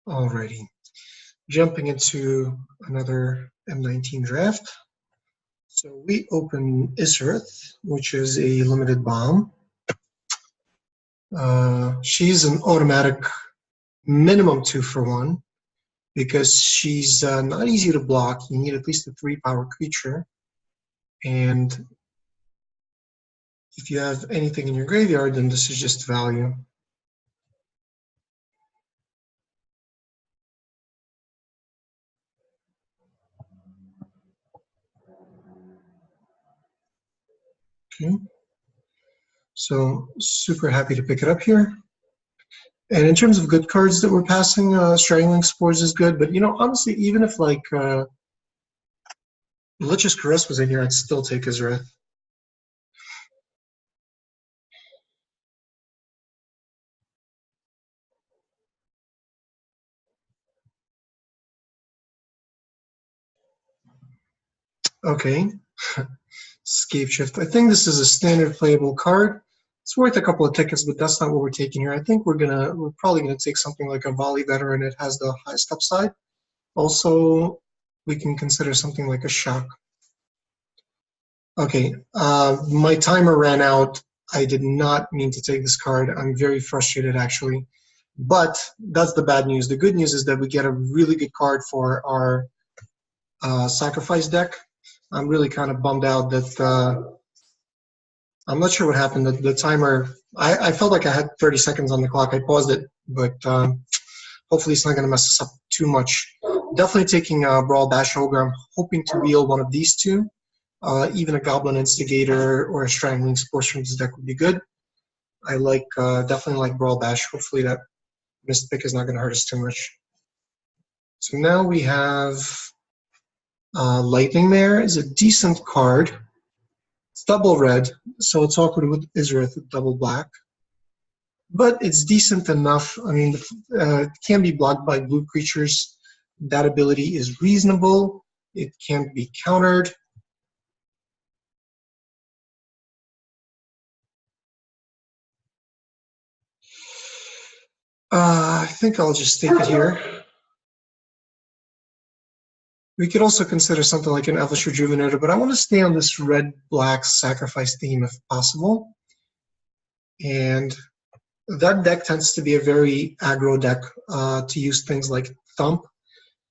Alrighty, jumping into another m19 draft. So we open Isrith, which is a limited bomb. She's an automatic minimum 2-for-1 because she's not easy to block. You need at least a 3-power creature. And if you have anything in your graveyard, then this is just value. Okay. So super happy to pick it up here. And in terms of good cards that we're passing, Strangling Spores is good. But, you know, honestly, even if, like, Malicious Caress was in here, I'd still take Isrith. Okay. Scape Shift. I think this is a standard playable card. It's worth a couple of tickets, but that's not what we're taking here. I think we're probably gonna take something like a Volley Veteran. It has the highest upside. Also, we can consider something like a Shock. Okay, my timer ran out. I did not mean to take this card. I'm very frustrated, actually. But that's the bad news. The good news is that we get a really good card for our sacrifice deck. I'm really kind of bummed out that I'm not sure what happened. The timer, I felt like I had 30 seconds on the clock. I paused it, but hopefully it's not going to mess us up too much. Definitely taking Brawl Bash Ogre. I'm hoping to wheel one of these two. Even a Goblin Instigator or a Strangling Spores from this deck would be good. I like definitely like Brawl Bash. Hopefully that missed pick is not going to hurt us too much. So now we have Lightning Mare is a decent card. It's double red, so it's awkward with Isrith with double black. But it's decent enough. I mean, it can be blocked by blue creatures. That ability is reasonable. It can be countered. I think I'll just take it here. We could also consider something like an Elvish Rejuvenator, but I want to stay on this red-black sacrifice theme if possible. And that deck tends to be a very aggro deck to use things like Thump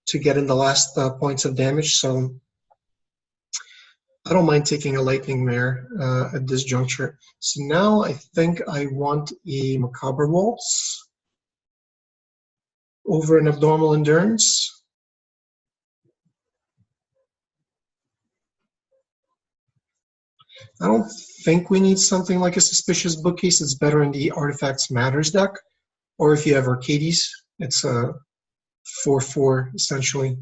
to get in the last points of damage. So I don't mind taking a Lightning Mare at this juncture. So now I think I want a Macabre Waltz over an Abnormal Endurance. I don't think we need something like a Suspicious Bookcase. It's better in the Artifacts Matters deck. Or if you have Arcades, it's a 4/4 essentially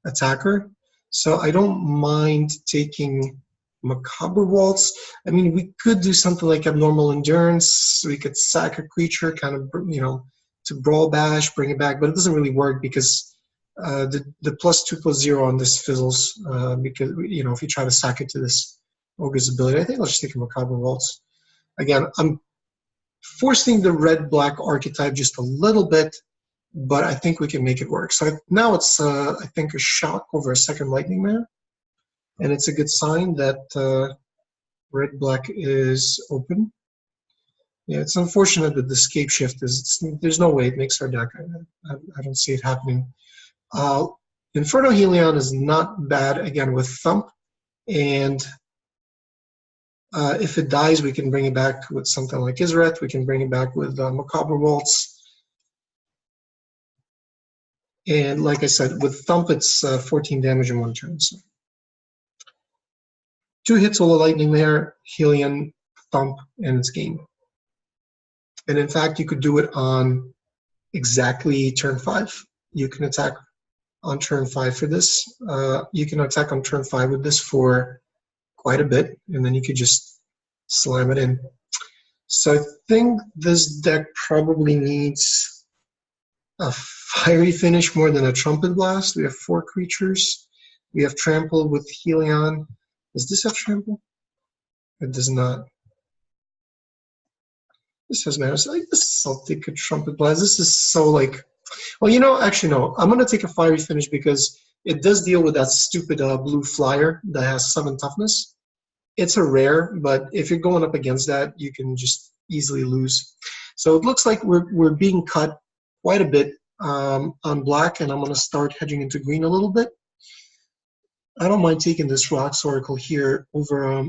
attacker. So I don't mind taking Macabre Waltz. I mean, we could do something like Abnormal Endurance. We could sack a creature, kind of, you know, to Brawl Bash, bring it back. But it doesn't really work because the +2/+0 on this fizzles. Because, you know, if you try to sack it to this Ogre's ability, I think I'll just take a Macabre Waltz. Again, I'm forcing the red-black archetype just a little bit, but I think we can make it work. So now it's, I think, a Shock over a second Lightning Mare. And it's a good sign that red-black is open. Yeah, it's unfortunate that the Scape Shift is, there's no way it makes our deck. I don't see it happening. Inferno Helion is not bad, again, with Thump. And if it dies, we can bring it back with something like Isrith. We can bring it back with Macabre Waltz. And like I said, with Thump, it's 14 damage in one turn. So 2 hits all the Lightning Mare, Helion, Thump, and it's game. And in fact, you could do it on exactly turn 5. You can attack on turn 5 for this. You can attack on turn 5 with this for quite a bit, and then you could just slam it in. So I think this deck probably needs a Fiery Finish more than a Trumpet Blast. We have 4 creatures. We have Trample with Helion. Does this have Trample? It does not. This has Mana. Like, this is, I'll take a Trumpet Blast. This is so, like, Well, you know, actually, no. I'm going to take a fiery finish because it does deal with that stupid blue flyer that has 7 toughness. It's a rare, but if you're going up against that, you can just easily lose. So it looks like we're being cut quite a bit on black, and I'm going to start hedging into green a little bit. I don't mind taking this Rocks Oracle here over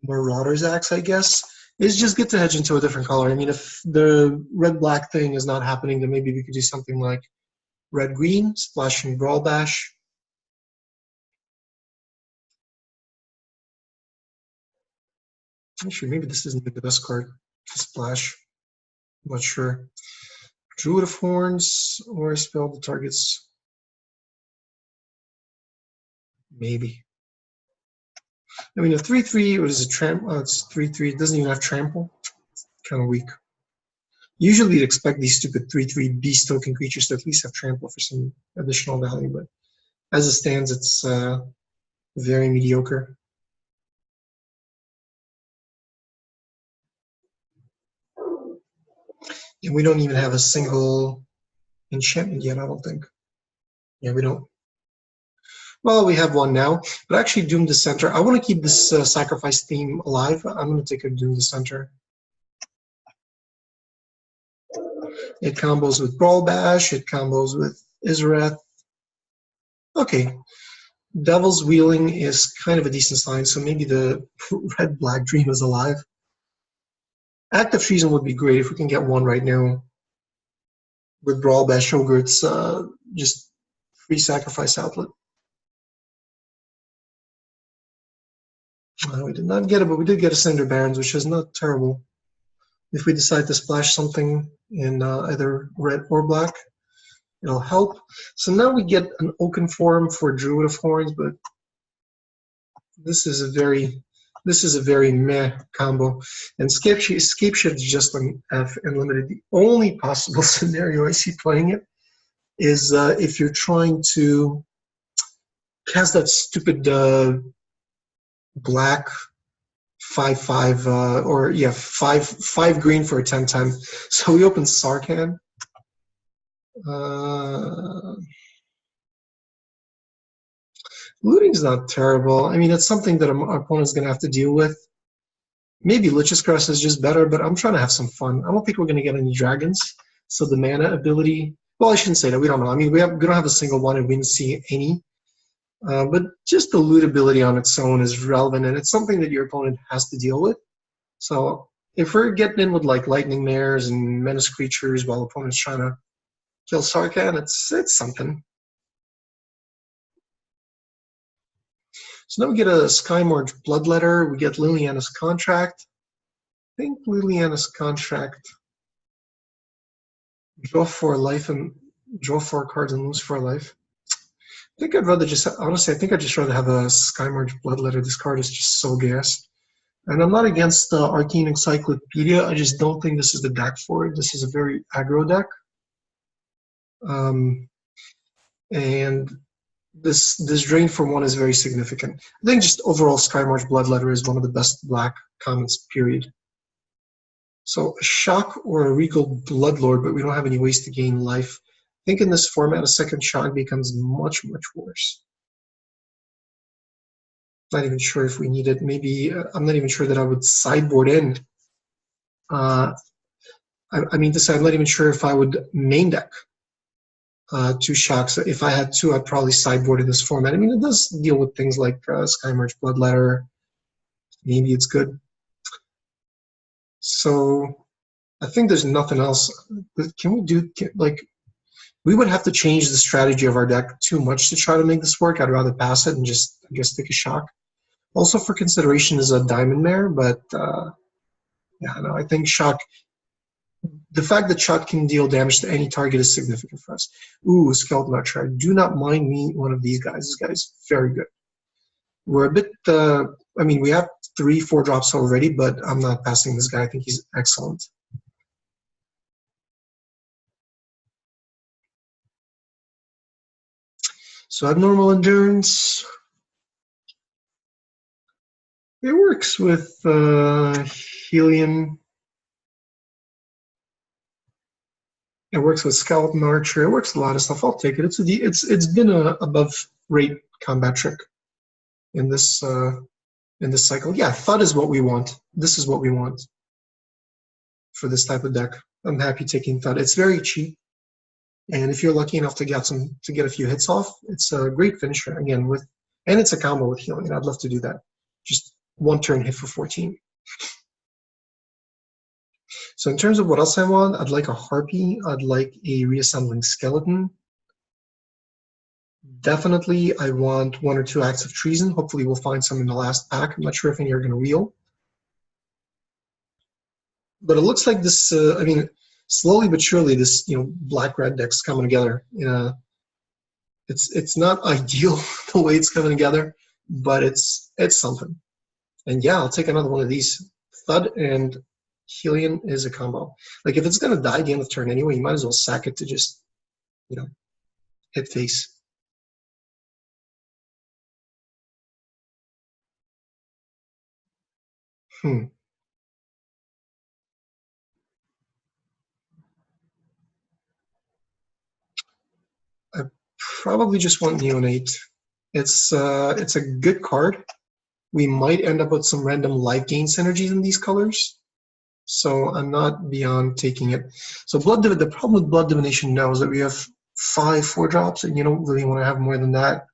Marauder's Axe, I guess. It's just good to hedge into a different color. I mean, if the red-black thing is not happening, then maybe we could do something like red-green, splashing Brawl Bash. Actually, maybe this isn't the best card to splash. I'm not sure. Druid of Horns or spell the targets. Maybe. I mean, a 3/3, what is it? It's 3/3. It doesn't even have trample. Kind of weak. Usually you'd expect these stupid 3/3 beast token creatures to at least have trample for some additional value, but as it stands, it's very mediocre. And we don't even have a single enchantment yet, I don't think. Yeah, we don't. Well, we have one now, but actually Doom Dissenter. I want to keep this sacrifice theme alive. I'm going to take a Doom Dissenter. It combos with Brawl Bash. It combos with Izareth. Okay. Devil's Wheeling is kind of a decent sign, so maybe the red-black dream is alive. Active Treason would be great if we can get one right now. With Brawl Bash Ogre, it's just free sacrifice outlet. We did not get it, but we did get a Cinder Barons, which is not terrible. If we decide to splash something in either red or black, it'll help. So now we get an Oaken Form for Druid of Horns, but this is a very meh combo. And Scape Shift is just on F and limited. The only possible scenario I see playing it is if you're trying to cast that stupid black 5/5 or yeah 5 green for a 10/10. So we open Sarkhan. Looting's not terrible. I mean, it's something that our opponent's going to have to deal with. Maybe Lich's Crest is just better, but I'm trying to have some fun. I don't think we're going to get any dragons. So the mana ability, well, I shouldn't say that. We don't know. I mean, we don't have a single one, and we didn't see any. But just the loot ability on its own is relevant, and it's something that your opponent has to deal with. So if we're getting in with like Lightning Mares and Menace Creatures while the opponent's trying to kill Sarkhan, it's something. So now we get a Skymorge Bloodletter. We get Liliana's Contract. I think Liliana's Contract. Draw 4 life and draw 4 cards and lose 4 life. I think I'd rather just, honestly, I think I'd just rather have a Skymorge Bloodletter. This card is just so gas. And I'm not against the Arcane Encyclopedia. I just don't think this is the deck for it. This is a very aggro deck. And this drain for 1 is very significant. I think just overall Skymorge Bloodletter is one of the best black commons, period. So a Shock or a Regal Bloodlord, but we don't have any ways to gain life. I think in this format, a second Shock becomes much, much worse. Not even sure if we need it. Maybe, I'm not even sure that I would sideboard in. I mean to say, I'm not even sure if I would main deck 2 Shocks. If I had 2, I'd probably sideboard in this format. I mean, it does deal with things like Skymorge Bloodletter. Maybe it's good. So I think there's nothing else. Can we do, like, we would have to change the strategy of our deck too much to try to make this work. I'd rather pass it and just, I guess, take a Shock. Also for consideration is a Diamond Mare, but yeah, no, I think Shock, the fact that Shock can deal damage to any target is significant for us. Ooh, Skeleton Archer. I do not mind me one of these guys. This guy's very good. We're a bit, I mean, we have 3-4 drops already, but I'm not passing this guy. I think he's excellent. So Abnormal Endurance. It works with Helium. It works with Skeleton Archer. It works with a lot of stuff. I'll take it. It's been a above rate combat trick in this cycle. Yeah, Thud is what we want. This is what we want for this type of deck. I'm happy taking Thud. It's very cheap, and if you're lucky enough to get a few hits off, it's a great finisher. Again, and it's a combo with healing. And I'd love to do that. Just one turn hit for 14. So in terms of what else I want, I'd like a Harpy. I'd like a Reassembling Skeleton. Definitely, I want 1 or 2 Acts of Treason. Hopefully, we'll find some in the last pack. I'm not sure if any are going to wheel. But it looks like this, I mean, slowly but surely, this black-red deck's coming together. It's not ideal the way it's coming together, but it's something. And yeah, I'll take another one of these. Thud and Helion is a combo. Like, if it's going to die at the end of the turn anyway, you might as well sack it to just, hit face. I probably just want Neonate. It's a good card. We might end up with some random life gain synergies in these colors. So I'm not beyond taking it. So the problem with Blood Divination now is that we have 5 4-drops, and you don't really want to have more than that.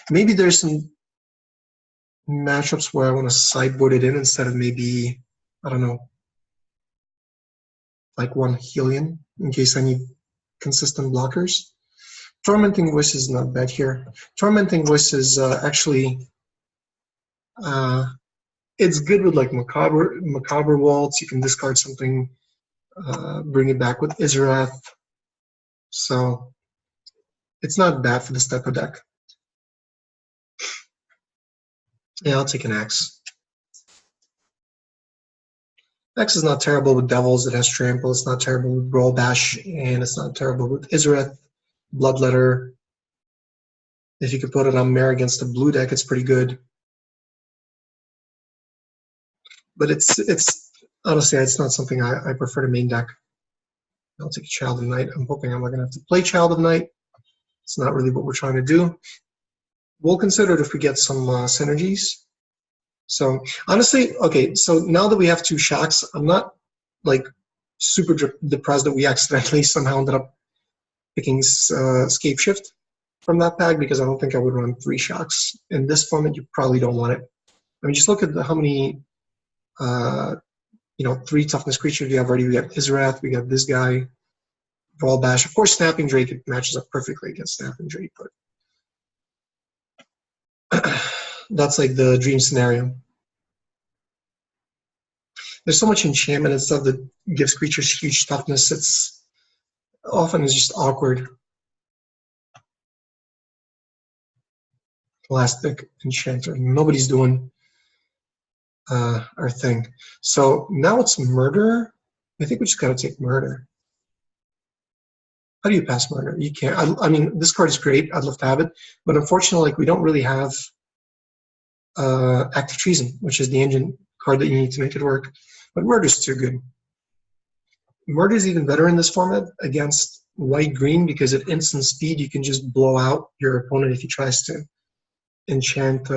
Maybe there's some matchups where I want to sideboard it in instead of maybe, I don't know, like 1 Helion in case I need consistent blockers. Tormenting Voice is not bad here. Tormenting Voice is actually it's good with like Macabre Waltz. You can discard something, bring it back with Izarath. So it's not bad for this type of deck. Yeah, I'll take an Axe. Axe is not terrible with Devils. It has Trample. It's not terrible with Brawl Bash, and it's not terrible with Izarath, Bloodletter. If you could put it on Mare against a blue deck, it's pretty good. But it's honestly, it's not something I prefer to main deck. I'll take a Child of Night. I'm hoping I'm not going to have to play Child of Night. It's not really what we're trying to do. We'll consider it if we get some synergies. So honestly, okay, so now that we have 2 shocks, I'm not like super depressed that we accidentally somehow ended up picking Scape Shift from that pack, because I don't think I would run 3 shocks. In this format, you probably don't want it. I mean, just look at how many 3 toughness creatures we have already. We got Izarath, we got this guy, Brawl Bash. Of course, Snapping Drake, it matches up perfectly against Snapping Drake, but that's like the dream scenario. There's so much enchantment and stuff that gives creatures huge toughness. It's just awkward. Last pick, Enchanter. Nobody's doing our thing. So now it's Murder. I think we just gotta take Murder. How do you pass Murder? You can't. I mean, this card is great. I'd love to have it, but unfortunately, like, we don't really have Act of Treason, which is the engine card that you need to make it work. But Murder's too good. Murder's even better in this format against white-green, because at instant speed, you can just blow out your opponent if he tries to enchant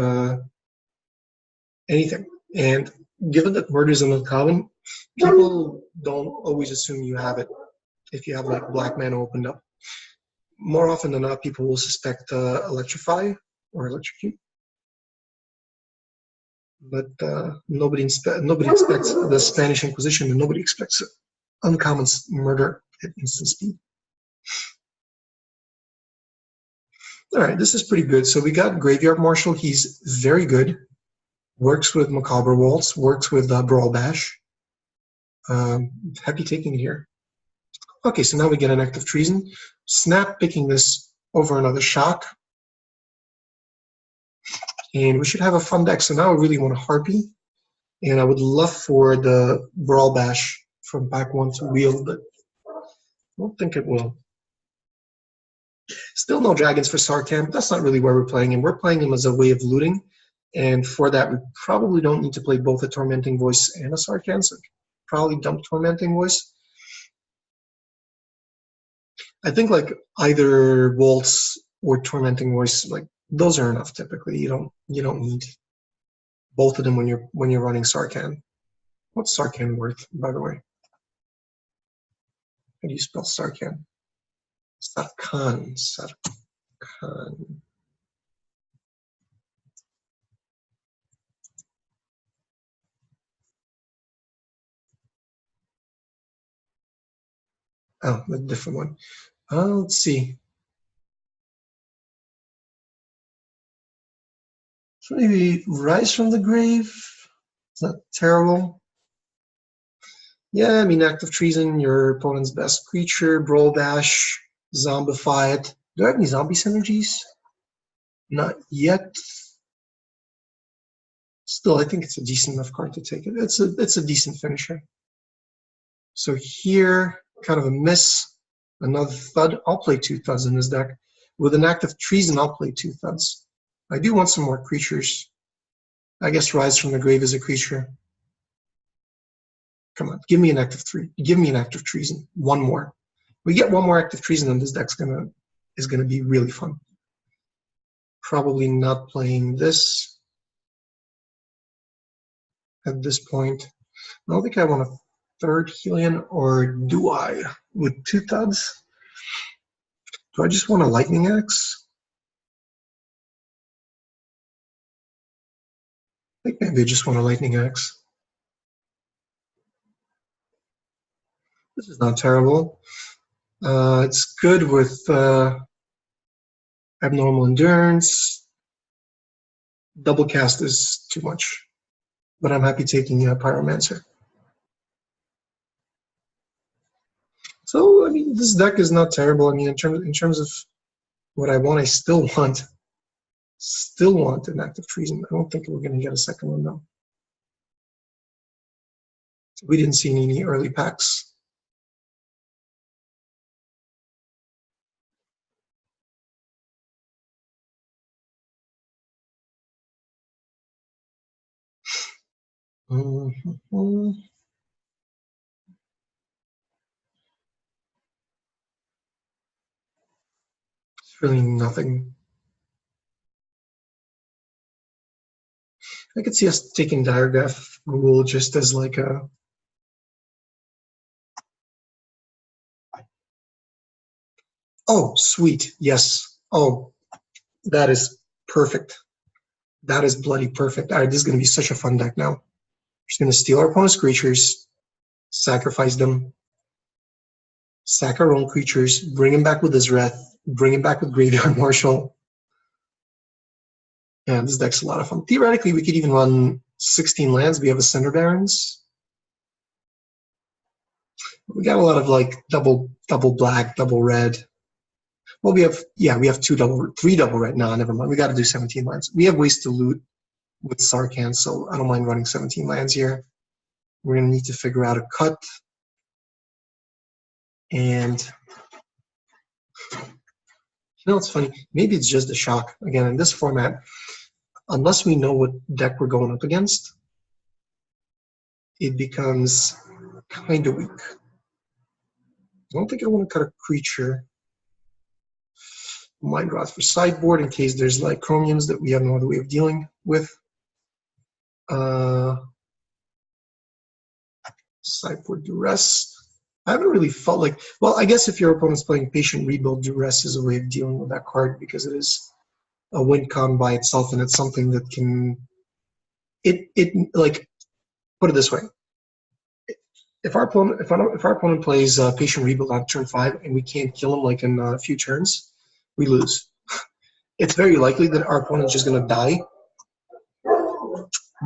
anything. And given that Murder's an uncommon, people don't always assume you have it if you have like Black Mana opened up. More often than not, people will suspect Electrify or Electrocute. But nobody expects the Spanish Inquisition, and nobody expects uncommon Murder at instant speed. All right, this is pretty good. So we got Graveyard Marshal. He's very good. Works with Macabre Waltz. Works with Brawl Bash. Happy taking it here. Okay, so now we get an Act of Treason. Snap picking this over another shock. And we should have a fun deck. So now I really want a Harpy. And I would love for the Brawl Bash from pack 1 to wheel, but I don't think it will. Still no Dragons for Sarkhan, but that's not really where we're playing him. We're playing him as a way of looting. And for that, we probably don't need to play both a Tormenting Voice and a Sarkhan. So probably dump Tormenting Voice. I think like either Waltz or Tormenting Voice, like those are enough typically. You don't need both of them when you're running Sarkhan. What's Sarkhan worth, by the way? How do you spell Sarkhan? Sarkhan. Sarkhan. Oh, a different one. Let's see. So maybe Rise from the Grave. It's not terrible. Yeah, I mean, Act of Treason, your opponent's best creature, Brawl Dash, Zombify it. Do I have any zombie synergies? Not yet. Still, I think it's a decent enough card to take it. It's a decent finisher. So here, kind of a miss. Another thud. I'll play 2 thuds in this deck. With an Act of Treason, I'll play 2 thuds. I do want some more creatures. I guess Rise from the Grave is a creature. Come on, give me an Act of Treason. One more. We get one more Act of Treason, and this deck's is gonna be really fun. Probably not playing this at this point. I don't think I want a third Helion, or do I? With 2 thuds? Do I just want a Lightning Axe? I think maybe I just want a Lightning Axe. This is not terrible. It's good with Abnormal Endurance. Double cast is too much, but I'm happy taking Pyromancer. So I mean, this deck is not terrible. I mean, in terms of what I want, I still want an Act of Treason. I don't think we're going to get a second one though. We didn't see any early packs. Mm-hmm. It's really nothing. I could see us taking Diregraph Rule just as like a oh, sweet, yes. Oh, that is perfect. That is bloody perfect. All right, this is going to be such a fun deck now. We're just going to steal our opponent's creatures, sacrifice them, sack our own creatures, bring him back with his Wrath, bring him back with Graveyard Marshal. And this deck's a lot of fun. Theoretically, we could even run 16 lands. We have a Cinder Barons. We got a lot of like double black, double red. Well, we have 3 double red. No, never mind. We got to do 17 lands. We have ways to loot with Sarkhan, so I don't mind running 17 lands here. We're going to need to figure out a cut. And you know what's funny? Maybe it's just a shock. Again, in this format, unless we know what deck we're going up against, it becomes kind of weak. I don't think I want to cut a creature. Mind Rot for sideboard in case there's like chromiums that we have no other way of dealing with. Sideboard Duress. I haven't really felt like, well, I guess if your opponent's playing Patient Rebuild, Duress is a way of dealing with that card because it is a win con by itself, and it's something that can, like, put it this way. If our opponent plays Patient Rebuild on turn 5 and we can't kill him like in a few turns, we lose. It's very likely that our opponent's just going to die.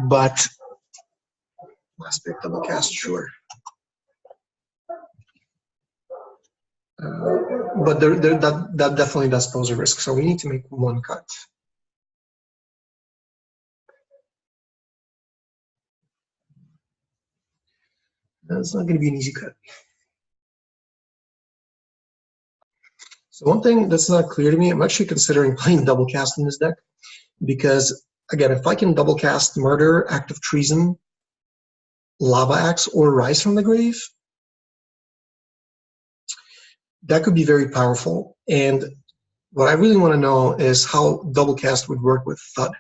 But last pick, double cast, sure. But that definitely does pose a risk. So we need to make one cut. That's not going to be an easy cut. So one thing that's not clear to me, I'm actually considering playing double cast in this deck because, again, if I can double cast Murder, Act of Treason, Lava Axe or Rise from the Grave, that could be very powerful. And what I really want to know is how double cast would work with Thud.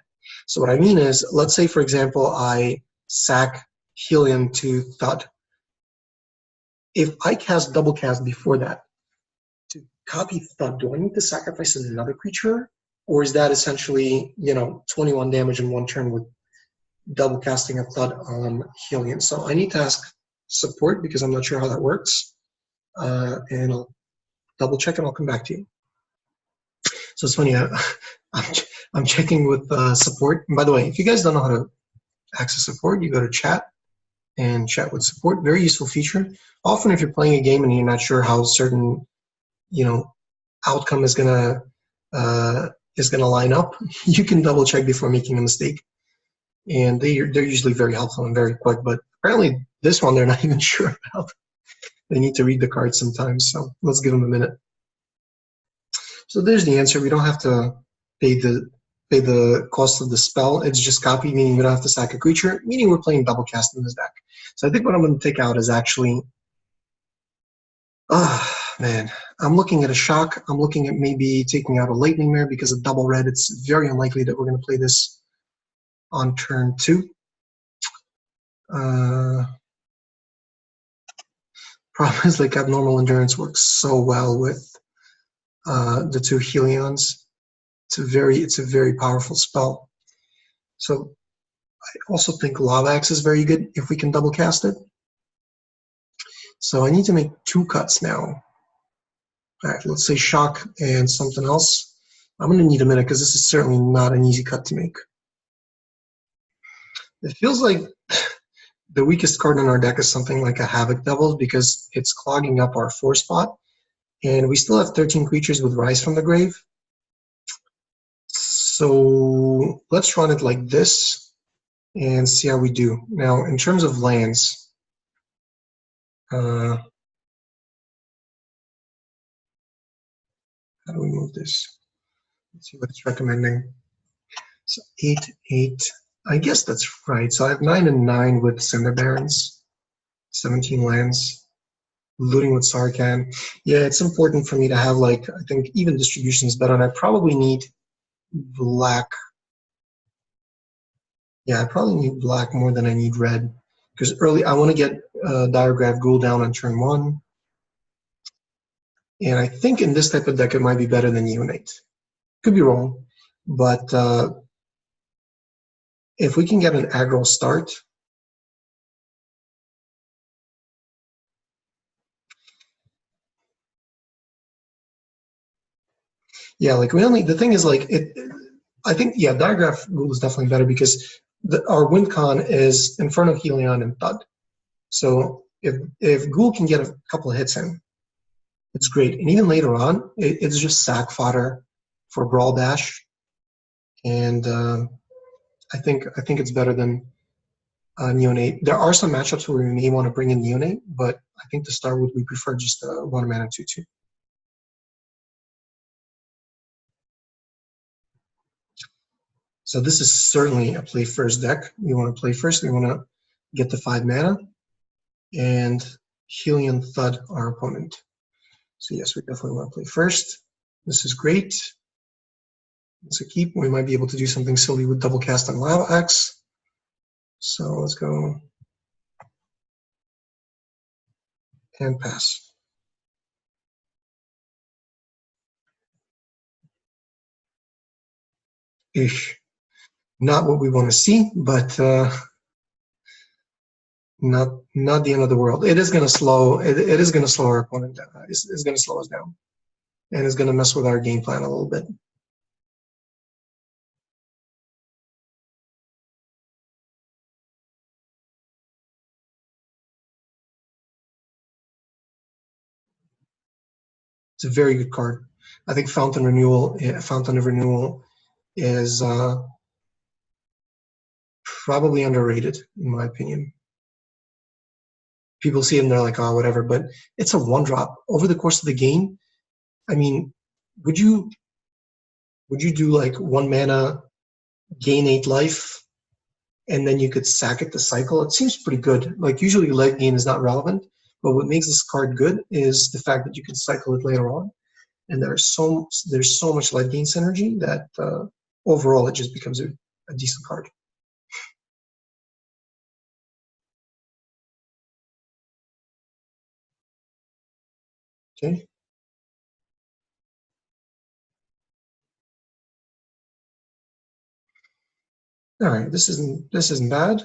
So what I mean is, let's say, for example, I sack Helion to Thud. If I cast double cast before that, to copy Thud, do I need to sacrifice another creature? Or is that essentially, 21 damage in one turn with double casting a Thud on Helion? So I need to ask support because I'm not sure how that works. And I'll double check and I'll come back to you. So it's funny, I'm checking with support. And by the way, if you guys don't know how to access support, you go to chat and chat with support. Very useful feature. Often if you're playing a game and you're not sure how certain, outcome is gonna line up, you can double check before making a mistake. And they're usually very helpful and very quick, but apparently this one they're not even sure about. They need to read the cards sometimes, so let's give them a minute. So there's the answer. We don't have to pay the cost of the spell. It's just copy, meaning we don't have to sack a creature, meaning we're playing double cast in this deck. So I think what I'm going to take out is actually, man, I'm looking at a shock. I'm looking at maybe taking out a lightning mare because of double red. It's very unlikely that we're going to play this on turn 2. Problem is, like, abnormal endurance works so well with the 2 Helions. It's a very powerful spell. So I also think Lava Axe is very good if we can double cast it. So I need to make 2 cuts now. All right, let's say shock and something else. I'm going to need a minute because this is certainly not an easy cut to make. It feels like the weakest card in our deck is something like a Havoc Devil because it's clogging up our 4 spot. And we still have 13 creatures with Rise from the Grave. So let's run it like this and see how we do. Now, in terms of lands, how do we move this? Let's see what it's recommending. So 8, 8. I guess that's right. So I have 9 and 9 with Cinder Barons, 17 lands, looting with Sarkhan. Yeah, it's important for me to have, like, I think even distribution is better, and I probably need black. Yeah, I probably need black more than I need red. Because early, I want to get Diregraph Ghoul down on turn 1. And I think in this type of deck, it might be better than Neonate. Could be wrong. But if we can get an aggro start, yeah, like the thing is, like, I think, yeah, Diregraph Ghoul is definitely better because our win con is Inferno, Helion, and Thud. So if Ghoul can get a couple of hits in, it's great. And even later on, it's just sack fodder for Brawl Dash. And I think it's better than Neonate. There are some matchups where we may want to bring in Neonate, but I think to start with, we prefer just 1 mana 2/2. So this is certainly a play first deck. We want to play first. We want to get the 5 mana and Helion Thud our opponent. So yes, we definitely want to play first. This is great. It's a keep. We might be able to do something silly with double cast on Lava Axe. So let's go and pass. Ish. Not what we want to see, but not the end of the world. It is going to slow. It is going to slow our opponent down. It's going to slow us down, and it's going to mess with our game plan a little bit. It's a very good card. I think Fountain of Renewal is probably underrated, in my opinion. People see it and they're like, oh, whatever, but it's a 1-drop. Over the course of the game, I mean, would you do like 1 mana, gain 8 life, and then you could sack it to cycle. It seems pretty good. Like usually leg gain is not relevant, but what makes this card good is the fact that you can cycle it later on. And there's so much leg gain synergy that overall it just becomes a decent card. Okay. All right, this isn't bad.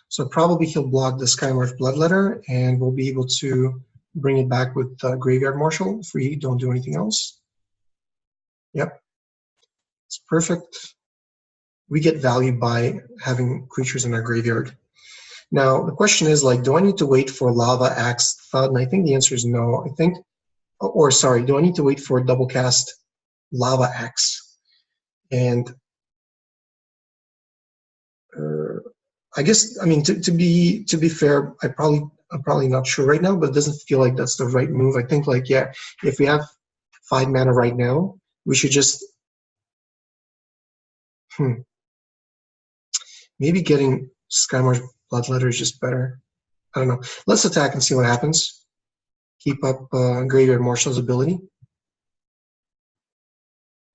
So probably he'll block the Skymarsh Bloodletter, and we'll be able to bring it back with Graveyard Marshal if we don't do anything else. Yep, it's perfect. We get value by having creatures in our graveyard. Now the question is, like, do I need to wait for Lava Axe Thud? And I think the answer is no. I think, or sorry, do I need to wait for double cast Lava Axe? And I guess, I mean, to be fair, I'm probably not sure right now, but it doesn't feel like that's the right move. I think, like, yeah, if we have 5 mana right now, we should just maybe getting Skymarsh Bloodletter is just better. I don't know. Let's attack and see what happens. Keep up Graveyard Marshal's ability.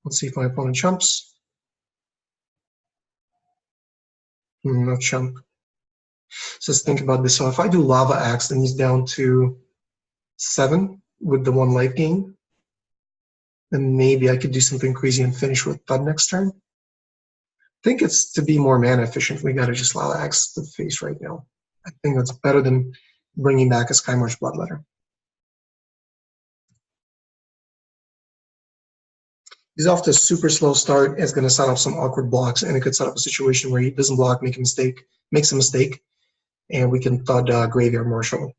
Let's see if my opponent chumps. No chump. So let's think about this. So if I do Lava Axe, then he's down to 7 with the 1 life gain. Then maybe I could do something crazy and finish with Thud next turn. I think it's to be more mana efficient. We gotta just Lava Axe the face right now. I think that's better than bringing back a Skymarsh Bloodletter. He's off to a super slow start. It's going to set up some awkward blocks, and it could set up a situation where he doesn't block, makes a mistake, and we can Thud Graveyard Marshal.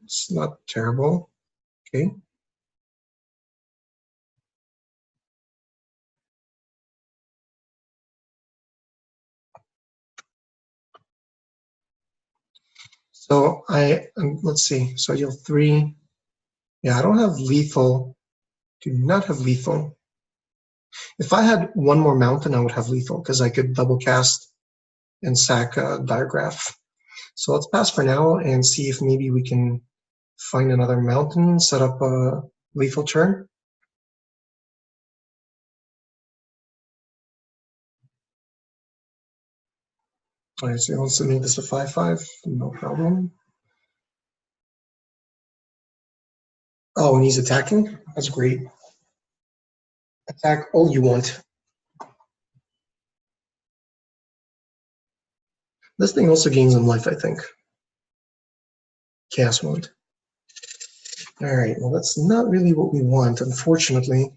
It's not terrible. Okay. So let's see. So I deal 3. Yeah, I don't have lethal. Do not have lethal. If I had 1 more mountain, I would have lethal because I could double cast and sack Diagraph. So let's pass for now and see if maybe we can find another mountain, set up a lethal turn. All right, so he wants to make this a 5/5, no problem. Oh, and he's attacking? That's great. Attack all you want. This thing also gains in life, I think. Chaos Wound. All right, well, that's not really what we want, unfortunately.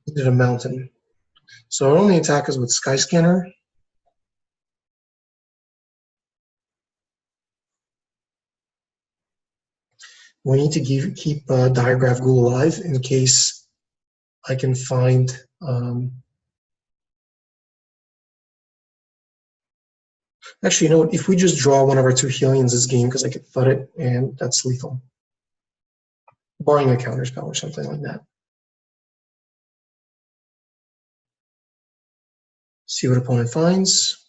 We did a mountain. So our only attack is with Skyscanner. We need to keep Diagraph Ghoul alive in case I can find actually, you know what? If we just draw one of our 2 Helions this game, because I could Thud it, and that's lethal. Barring a counterspell or something like that. See what opponent finds.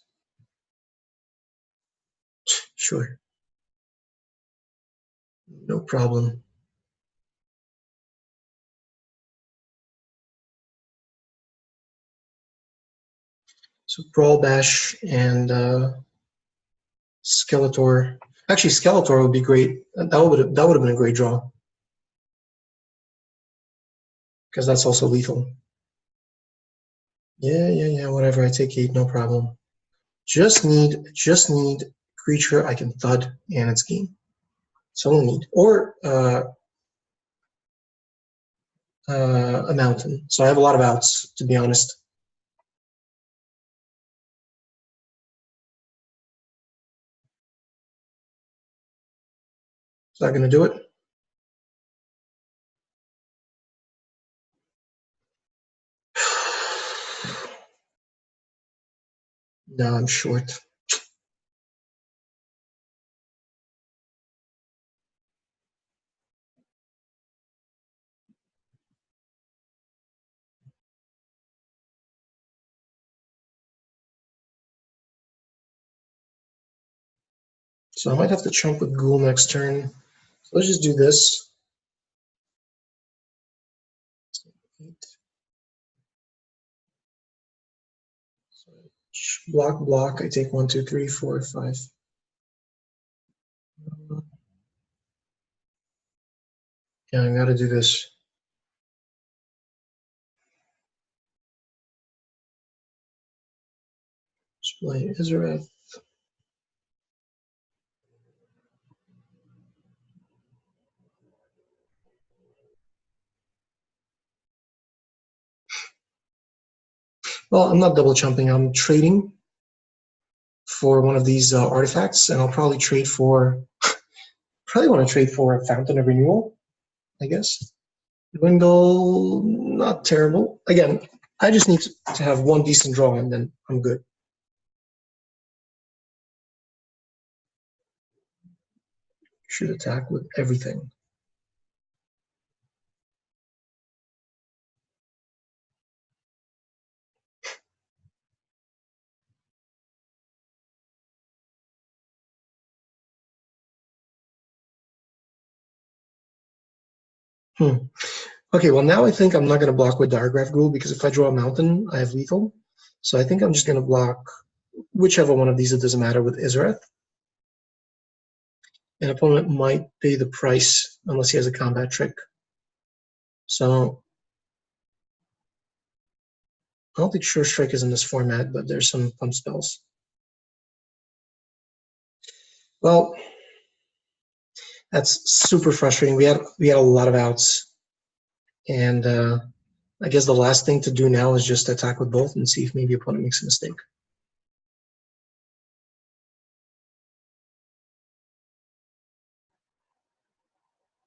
Sure. No problem. So Brawl Bash and Skeletor. Actually, Skeletor would be great. That would have been a great draw. Because that's also lethal. Yeah, whatever. I take 8, no problem. Just need creature I can Thud and it's game. So I need. Or a mountain. So I have a lot of outs, to be honest. Is that going to do it? No, I'm short. So I might have to chunk with Ghoul next turn. So let's just do this. Block, block. I take 1, 2, 3, 4, 5. Yeah, I gotta do this. Display Israel. Well, I'm not double jumping. I'm trading for one of these artifacts, and I'll probably trade for. Probably want to trade for a Fountain of Renewal, I guess. Dwindle, not terrible. Again, I just need to have one decent draw, and then I'm good. Should attack with everything. Okay, well now I think I'm not going to block with Diregraph Ghoul because if I draw a mountain, I have lethal. So I think I'm just going to block whichever one of these, it doesn't matter, with Izareth. An opponent might pay the price unless he has a combat trick. So I don't think Sure Strike is in this format, but there's some pump spells. Well, that's super frustrating. We had a lot of outs, and I guess the last thing to do now is just attack with both and see if maybe opponent makes a mistake.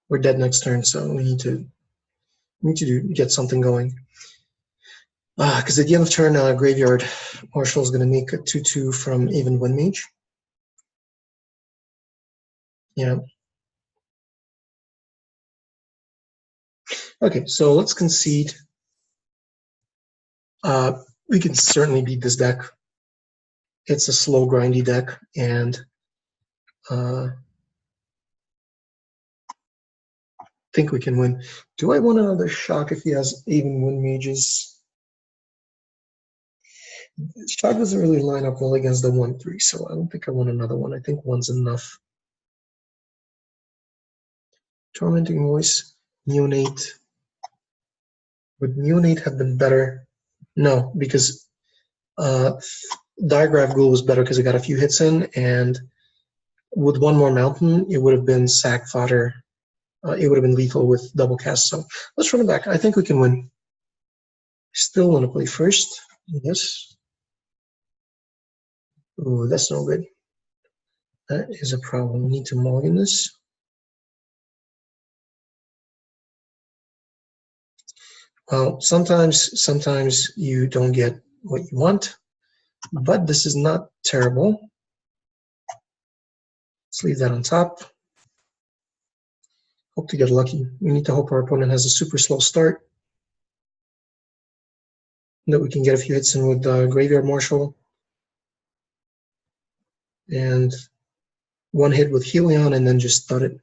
We're dead next turn, so we need to get something going. Because at the end of turn, Graveyard Marshal is going to make a 2/2 from even Wind Mage. Yeah. Okay, so let's concede. We can certainly beat this deck. It's a slow, grindy deck, and I think we can win. Do I want another shock if he has even Wind Mages? Shock doesn't really line up well against the 1/3, so I don't think I want another one. I think one's enough. Tormenting Voice, Neonate. Would Neonate have been better? No, because Diregraph Ghoul was better because it got a few hits in, and with one more mountain, it would have been sack fodder. It would have been lethal with double cast. So let's run it back. I think we can win. Still want to play first. Yes. Ooh, that's no good. That is a problem. We need to mulligan this. Well, sometimes you don't get what you want, but this is not terrible. Let's leave that on top. Hope to get lucky. We need to hope our opponent has a super slow start, that we can get a few hits in with Graveyard Marshal, and one hit with Helion, and then just stud it.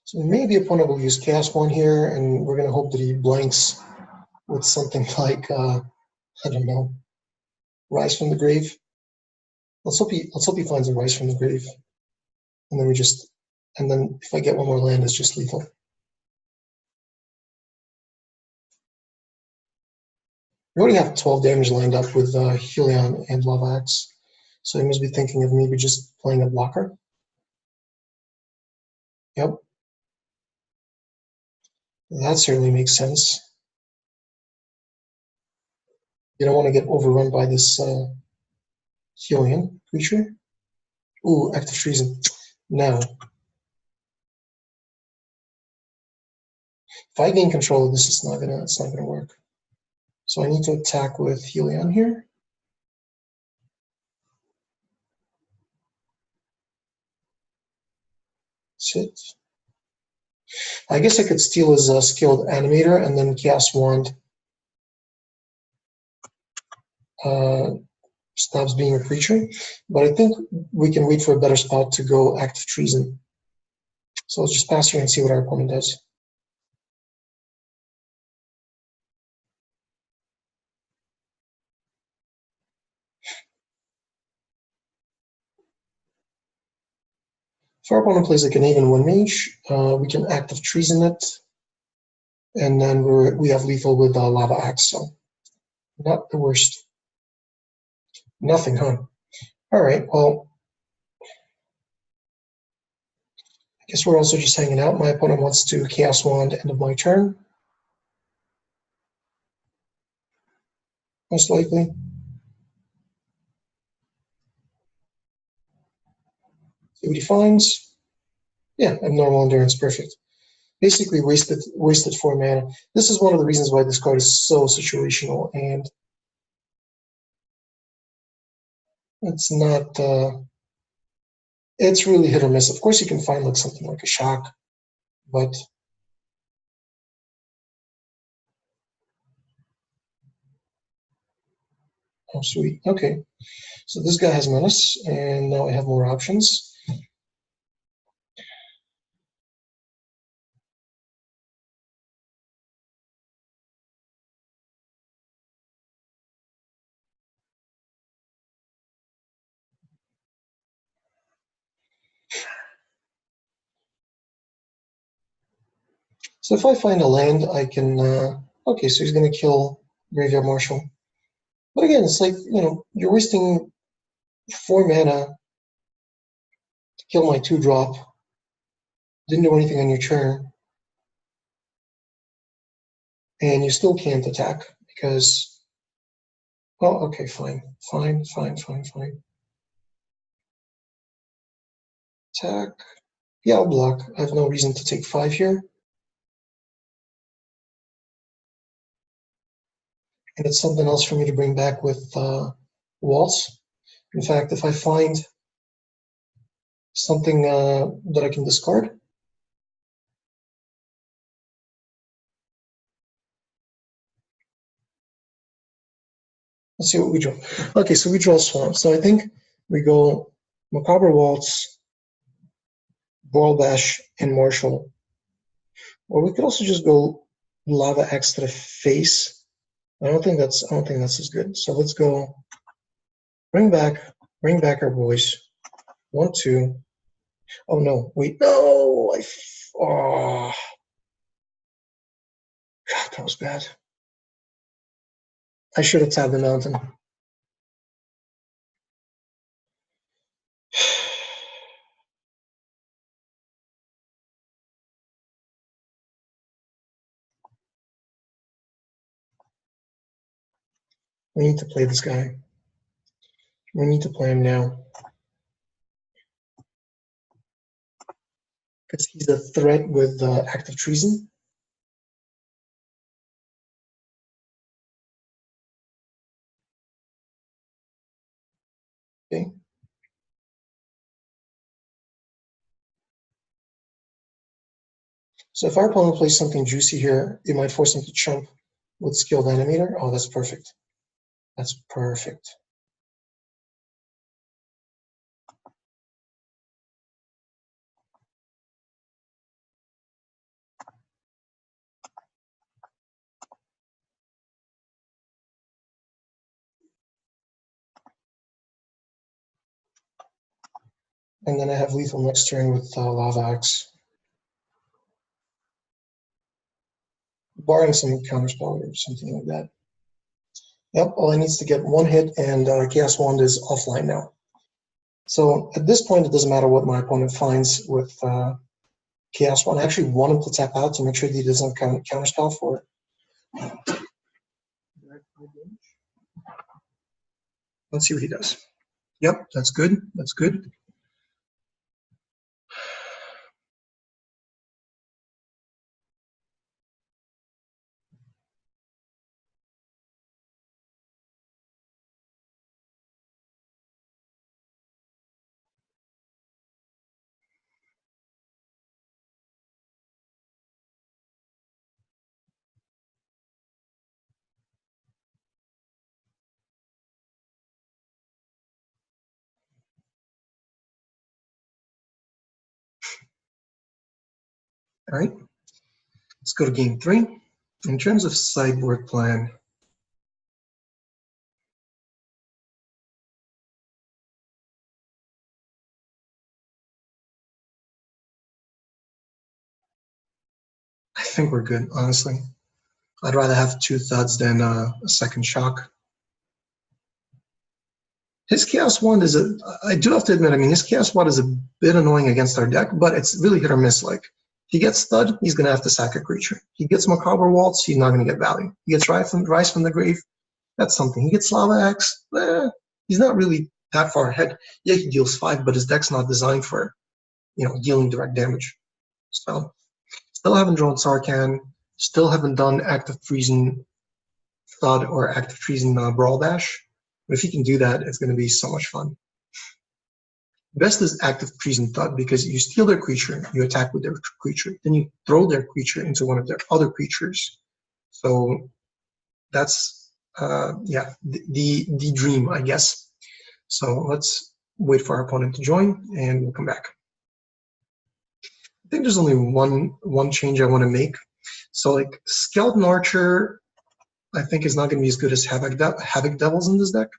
So maybe opponent will use Chaos One here, and we're going to hope that he blanks with something like, I don't know, Rise from the Grave. Let's hope he finds a Rise from the Grave. And then if I get one more land, it's just lethal. We already have 12 damage lined up with Helion and Lava Axe, so he must be thinking of maybe just playing a blocker. Yep. That certainly makes sense. You don't want to get overrun by this Helion creature. Ooh, active treason. No. If I gain control of this, it's not gonna work. So I need to attack with Helion here. Sit. I guess I could steal his skilled animator and then Chaos Wand stops being a creature. But I think we can wait for a better spot to go active treason. So let's just pass here and see what our opponent does. If our opponent plays like an even one mage, we can active treason it, and then we have lethal with Lava Axe, so not the worst. Nothing, huh? All right, well, I guess we're also just hanging out. My opponent wants to Chaos Wand end of my turn, most likely. See what he finds. Yeah, abnormal endurance, perfect. Basically wasted 4 mana. This is one of the reasons why this card is so situational, and it's not. It's really hit or miss. Of course, you can find like something like a shock, but oh sweet. Okay, so this guy has menace, and now I have more options. So if I find a land, I can. Okay, so he's going to kill Graveyard Marshal. But again, it's like, you're wasting 4 mana to kill my 2-drop. Didn't do anything on your turn. And you still can't attack because. Oh, okay, fine. Fine. Attack. Yeah, I'll block. I have no reason to take 5 here. And it's something else for me to bring back with waltz. In fact, if I find something that I can discard, let's see what we draw. Okay, so we draw Swamp. So I think we go Macabre Waltz, Boral Bash, and Marshall. Or we could also just go Lava Axe to the face. I don't think that's as good. So let's go bring back our boys. 1, 2. Oh no, wait, no! Oh, God, that was bad. I should have tabbed the mountain. We need to play this guy. We need to play him now. Because he's a threat with active treason. Okay. So if our opponent plays something juicy here, it might force him to chump with skilled animator. Oh, that's perfect. That's perfect. And then I have lethal next turn with Lava Axe. Barring some counterspell or something like that. Yep, all I need to get one hit, and Chaos Wand is offline now. So at this point, it doesn't matter what my opponent finds with Chaos Wand. I actually want him to tap out to make sure that he doesn't counterspell for it. Let's see what he does. Yep, that's good. That's good. All right, let's go to game 3. In terms of sideboard plan, I think we're good, honestly. I'd rather have 2 thuds than a second shock. His Chaos Wand is I do have to admit, I mean, his Chaos Wand is a bit annoying against our deck, but it's really hit or miss. Like, he gets Thud, he's going to have to sack a creature. He gets Macabre Waltz, he's not going to get value. He gets Rise from the Grave, that's something. He gets Lava Axe, he's not really that far ahead. Yeah, he deals 5, but his deck's not designed for, dealing direct damage. So, still haven't drawn Sarkhan, still haven't done Active Treason Thud or Active Treason Brawl Dash. But if he can do that, it's going to be so much fun. Best is Active Treason Thud because you steal their creature, you attack with their creature, then you throw their creature into one of their other creatures. So that's the dream, I guess. So let's wait for our opponent to join, and we'll come back. I think there's only one change I want to make. So like Skeleton Archer, I think is not going to be as good as Havoc Devils in this deck.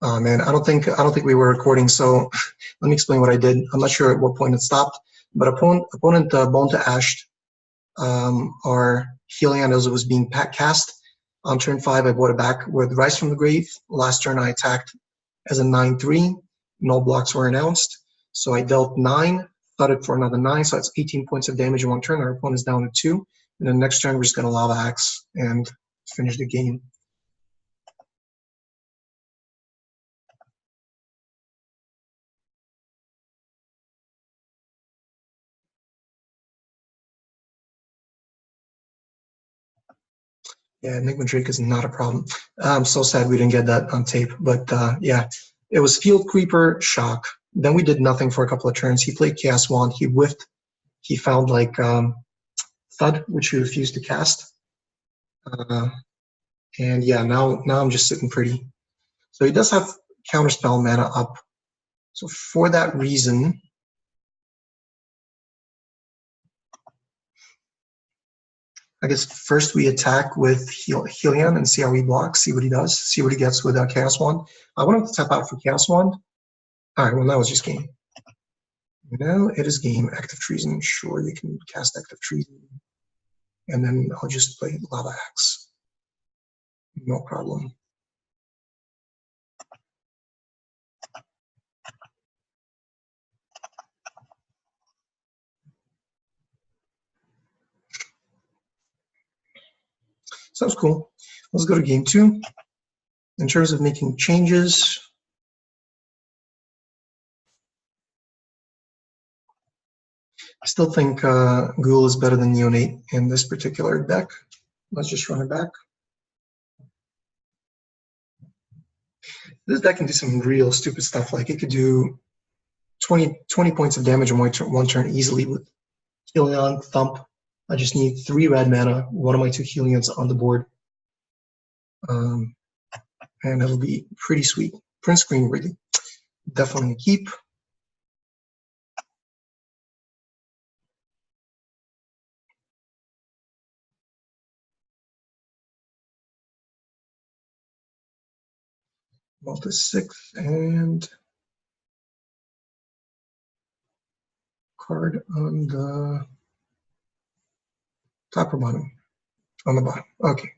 Oh man, I don't think we were recording. So let me explain what I did. I'm not sure at what point it stopped, but opponent Bone to Ash, our Helion as it was being cast. On turn 5, I brought it back with Rise from the Grave. Last turn, I attacked as a 9/3. No blocks were announced, so I dealt 9, thudded for another 9, so that's 18 points of damage in one turn. Our opponent's down to 2, and then next turn we're just gonna Lava Axe and finish the game. Yeah, Enigma Drake is not a problem. I'm so sad we didn't get that on tape, but yeah, it was Field Creeper, Shock. Then we did nothing for a couple of turns. He played Chaos Wand. He whiffed. He found like Thud, which he refused to cast. And yeah, now I'm just sitting pretty. So he does have Counterspell mana up. So for that reason, I guess first we attack with Helion and see how he blocks, see what he does, see what he gets with Chaos Wand. I want him to tap out for Chaos Wand. All right, well, that was just game. Now it is game. Active Treason. Sure, you can cast Active Treason. And then I'll just play Lava Axe. No problem. Sounds cool. Let's go to game 2. In terms of making changes, I still think Ghoul is better than Neonate in this particular deck. Let's just run it back. This deck can do some real stupid stuff. Like it could do 20 points of damage in one turn easily with Helion, Thump. I just need 3 red mana, one of my 2 Helions on the board. And it'll be pretty sweet. Prince Green really. Definitely a keep. Multi 6 and card on the top or bottom? On the bottom. Okay.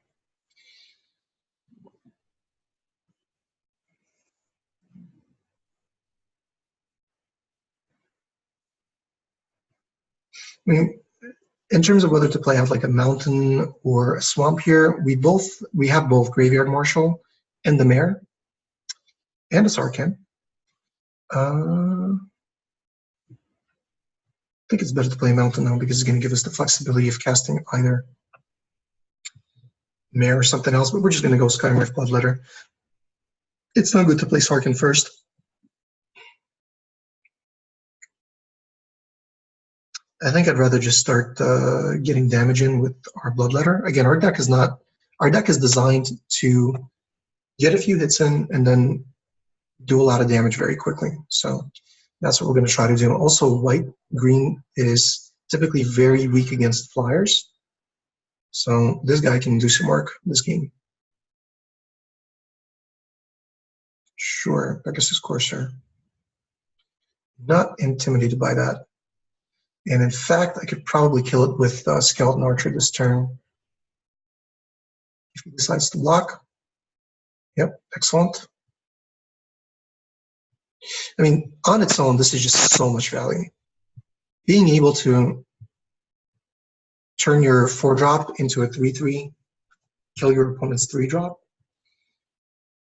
I mean, in terms of whether to play out like a mountain or a swamp here, we have both Graveyard Marshal and the Mare and a Sarkhan. I think it's better to play mountain now because it's going to give us the flexibility of casting either Mare or something else, but we're just going to go Skymarsh Bloodletter. It's not good to play Sarkhan first. I think I'd rather just start getting damage in with our Bloodletter. Again, our deck is designed to get a few hits in and then do a lot of damage very quickly. So that's what we're going to try to do. Also, white-green is typically very weak against flyers. So this guy can do some work this game. Sure, Pegasus Corsair. Not intimidated by that. And in fact, I could probably kill it with Skeleton Archer this turn. If he decides to block. Yep, excellent. I mean, on its own, this is just so much value. Being able to turn your 4-drop into a 3/3, kill your opponent's 3-drop,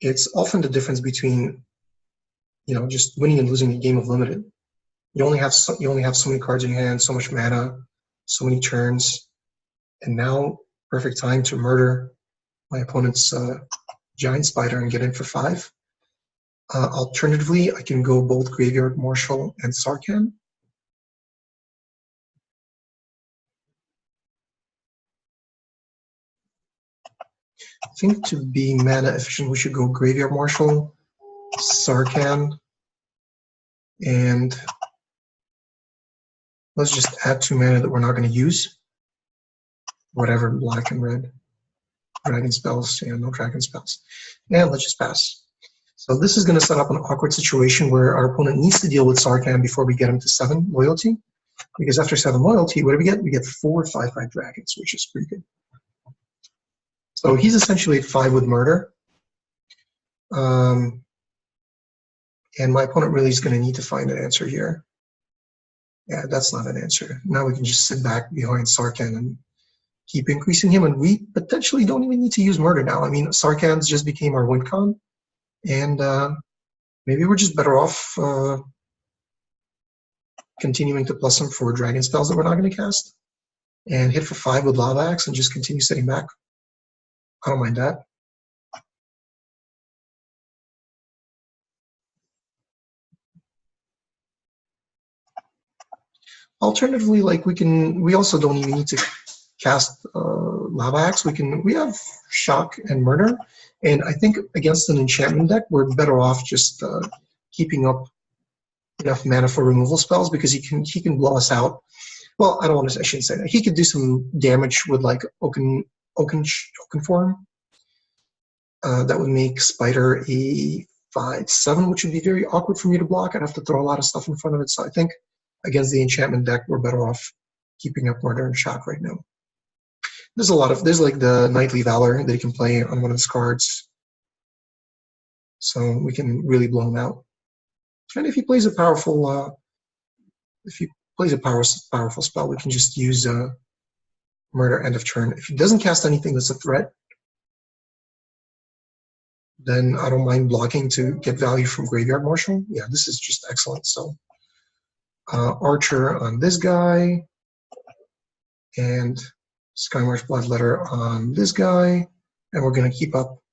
it's often the difference between, just winning and losing a game of limited. You only have so many cards in your hand, so much mana, so many turns, and now perfect time to murder my opponent's giant spider and get in for 5. Alternatively, I can go both Graveyard Marshal and Sarkhan. I think to be mana efficient, we should go Graveyard Marshal, Sarkhan, and let's just add 2 mana that we're not going to use. Whatever, black and red. Dragon spells, yeah, no dragon spells. And let's just pass. So this is going to set up an awkward situation where our opponent needs to deal with Sarkhan before we get him to 7 loyalty. Because after 7 loyalty, what do we get? We get 4 5/5 dragons, which is pretty good. So he's essentially at 5 with murder. And my opponent really is going to need to find an answer here. Yeah, that's not an answer. Now we can just sit back behind Sarkhan and keep increasing him. And we potentially don't even need to use murder now. I mean, Sarkhan's just became our win con. And maybe we're just better off continuing to plus him for dragon spells that we're not going to cast. And hit for 5 with Lava Axe and just continue sitting back. I don't mind that. Alternatively, like we also don't even need to cast Lava Axe. We have Shock and Murder, and I think against an enchantment deck, we're better off just keeping up enough mana for removal spells because he can blow us out. Well, I shouldn't say that. He could do some damage with like Oaken Form. That would make Spider a 5/7, which would be very awkward for me to block. I'd have to throw a lot of stuff in front of it. So I think against the enchantment deck, we're better off keeping up Murder and Shock right now. There's like the Knightly Valor that you can play on one of his cards. So we can really blow him out. And if he plays a powerful powerful spell, we can just use Murder end of turn. If he doesn't cast anything that's a threat, then I don't mind blocking to get value from Graveyard Marshal. Yeah, this is just excellent. So Archer on this guy, and Skymarsh Bloodletter on this guy, and we're going to keep up,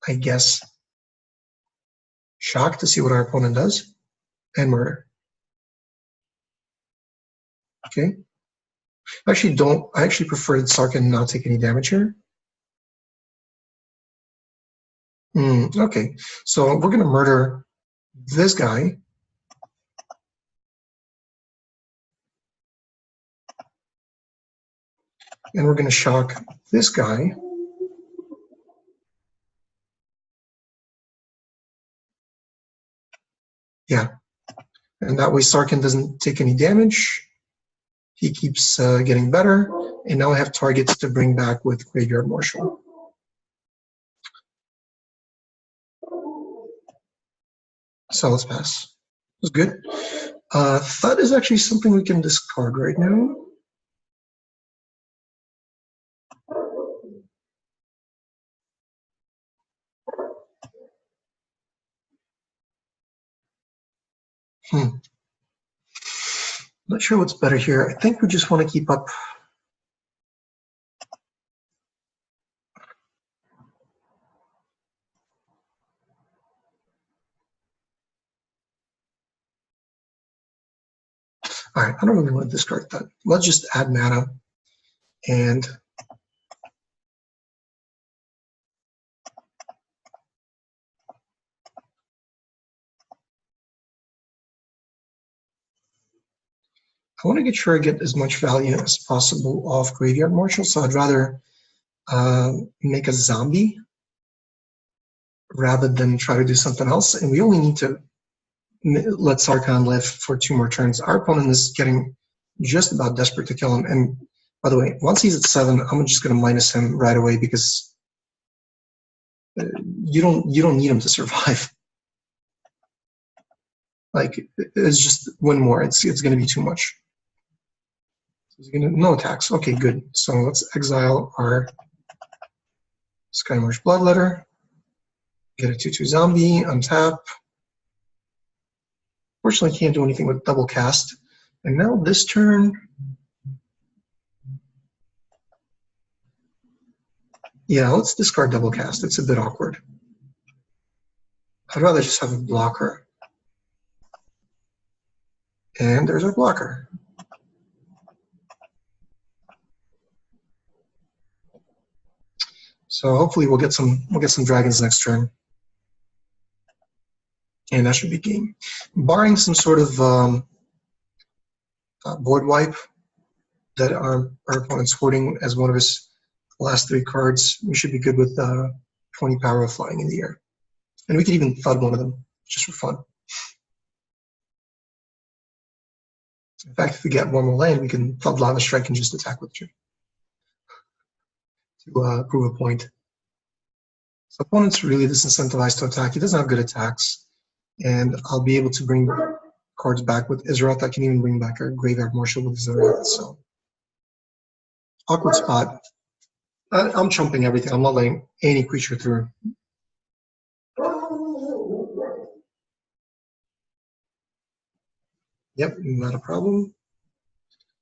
I guess, Shock to see what our opponent does, and Murder. Okay. I actually prefer that Sarkhan not take any damage here. Okay, so we're going to murder this guy. And we're going to shock this guy. Yeah. And that way Sarkhan doesn't take any damage. He keeps getting better. And now I have targets to bring back with Graveyard Marshal. So let's pass. It was good. Thud is actually something we can discard right now. Not sure what's better here. I think we just want to keep up. All right, I don't really want to discard that. Let's just add mana and I want to get sure I get as much value as possible off Graveyard Marshal, so I'd rather make a zombie rather than try to do something else. And we only need to let Sarkhan live for 2 more turns. Our opponent is getting just about desperate to kill him. And by the way, once he's at 7, I'm just going to minus him right away because you don't need him to survive. Like, it's just 1 more. It's going to be too much. No attacks. Okay, good. So let's exile our Skymarsh Bloodletter. Get a 2/2 zombie, untap. Fortunately, can't do anything with double cast. And now this turn, yeah, let's discard double cast. It's a bit awkward. I'd rather just have a blocker. And there's our blocker. So hopefully we'll get some dragons next turn. And that should be game. Barring some sort of board wipe that our opponent's hoarding as one of his last 3 cards, we should be good with 20 power of flying in the air. And we could even thud one of them, just for fun. In fact, if we get 1 more land, we can thud Lava Strike and just attack with 2 to prove a point. So opponent's really disincentivized to attack. He doesn't have good attacks. And I'll be able to bring cards back with Izrath. I can even bring back a Graveyard Marshal with Izrath. So awkward spot. I'm chumping everything. I'm not letting any creature through. Yep, not a problem.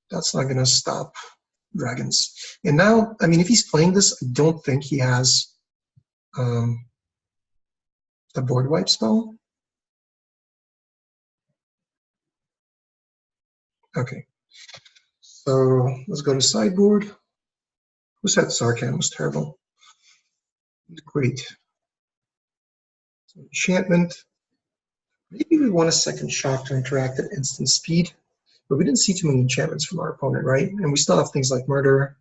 That's not going to stop dragons. And now, I mean, if he's playing this, I don't think he has the board wipe spell. Okay. So let's go to sideboard. Who said Sarkhan was terrible? Great. So enchantment. Maybe we want a second shock to interact at instant speed. But we didn't see too many enchantments from our opponent, right? And we still have things like murder.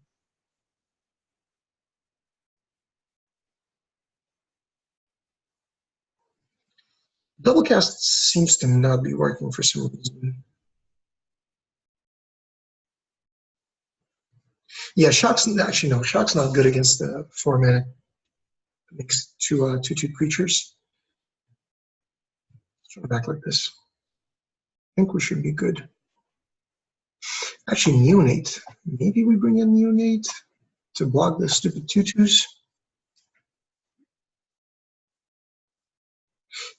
Double cast seems to not be working for some reason. Yeah, shock's actually no. Shock's not good against the 4-mana. It makes 2/2 creatures. Let's run it back like this. I think we should be good. Actually, Neonate. Maybe we bring in Neonate to block the stupid 2/2s.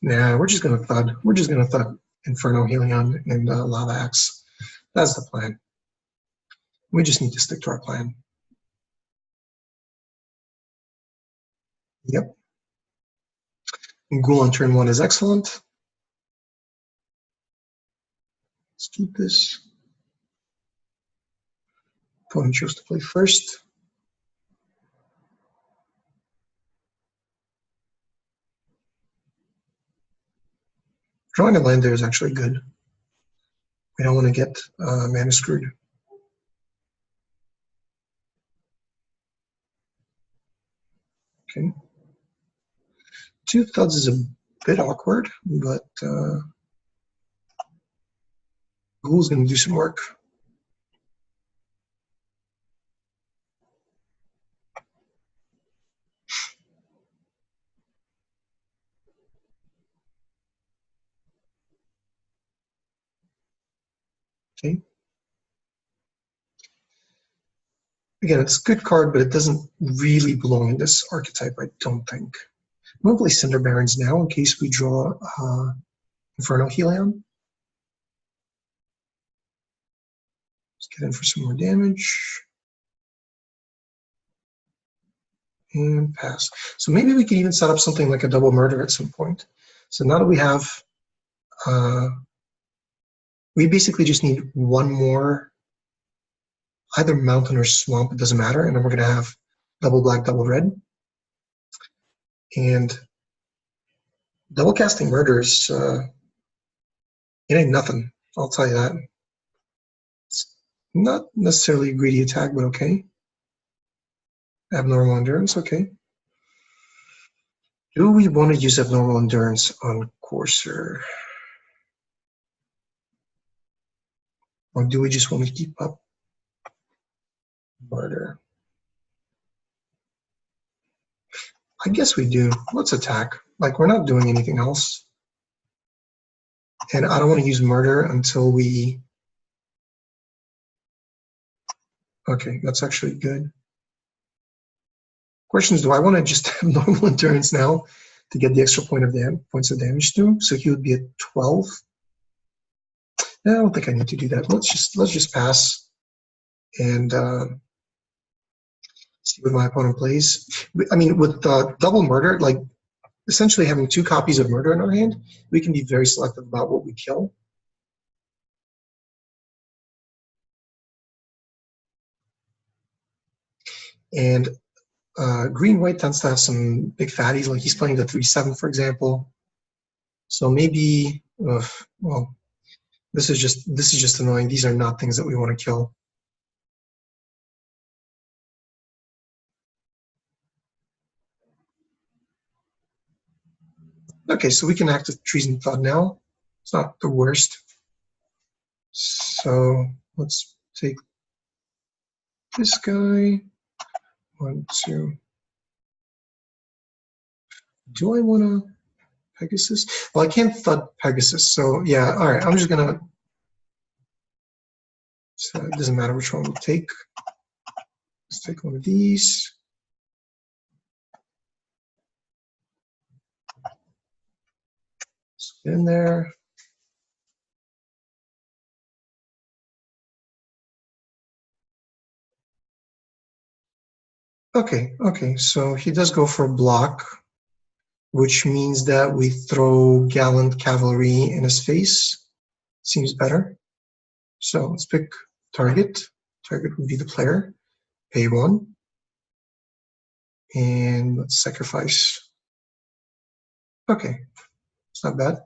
Nah, we're just gonna thud. We're just gonna thud Inferno, Helion, and Lava Axe. That's the plan. We just need to stick to our plan. Yep. Ghoul on turn 1 is excellent. Let's keep this. Opponent chose to play first. Drawing a land there is actually good. We don't want to get mana screwed. Okay. 2 thuds is a bit awkward, but Ghoul's going to do some work. Okay. Again, it's a good card, but it doesn't really belong in this archetype, I don't think. I'm going to play Cinder Barons now in case we draw Inferno Helion. Let's get in for some more damage. And pass. So maybe we can even set up something like a double murder at some point. So now that we have, we basically just need one more, either mountain or swamp, it doesn't matter, and then we're going to have double black, double red. And double casting murder is, it ain't nothing, I'll tell you that. It's not necessarily a greedy attack, but okay. Abnormal endurance, okay. Do we want to use abnormal endurance on Courser? Or do we just want to keep up murder? I guess we do. Let's attack. Like, we're not doing anything else. And I don't want to use murder until we... Okay, that's actually good. Question is, do I want to just have normal endurance now to get the extra points of damage to him? So he would be at 12. No, I don't think I need to do that. Let's just pass and see what my opponent plays. I mean, with double murder, like essentially having 2 copies of murder in our hand, we can be very selective about what we kill. And green-white tends to have some big fatties, like he's playing the 3/7, for example. So maybe, well, this is just annoying. These are not things that we want to kill. Okay, so we can active Treason Thought now. It's not the worst. So let's take this guy. 1, 2. Do I want to Pegasus? Well, I can't thought Pegasus, so yeah, all right, I'm just gonna, so it doesn't matter which one we take. Let's take one of these. Let's get in there. Okay, so he does go for a block, which means that we throw Gallant Cavalry in his face. Seems better. So let's pick target. Target would be the player. Pay 1. And let's sacrifice. Okay, it's not bad.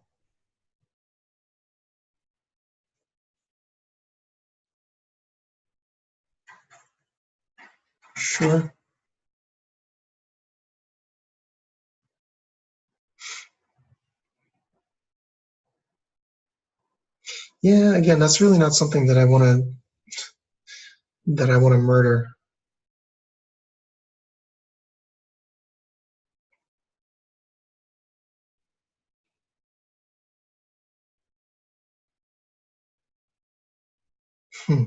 Sure. Yeah, again, that's really not something that I want to murder. Hmm.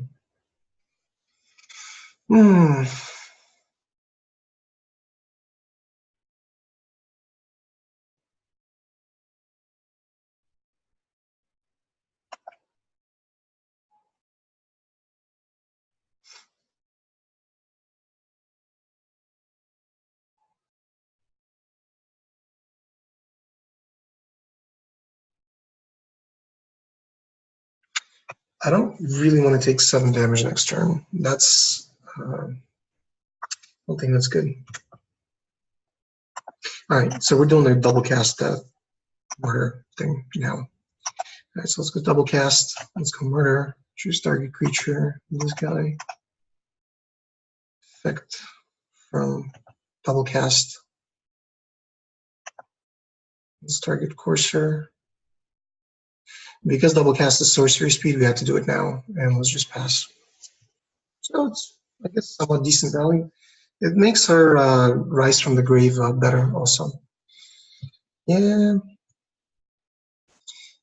I don't really want to take 7 damage next turn. That's I don't think that's good. All right, so we're doing a double cast murder thing now. All right, so let's go double cast. Let's go murder. Choose target creature. This guy. Effect from double cast. Let's target Courser. Because double cast is sorcery speed, we have to do it now, and let's just pass. So it's, I guess, somewhat decent value. It makes her rise from the grave better also. Yeah.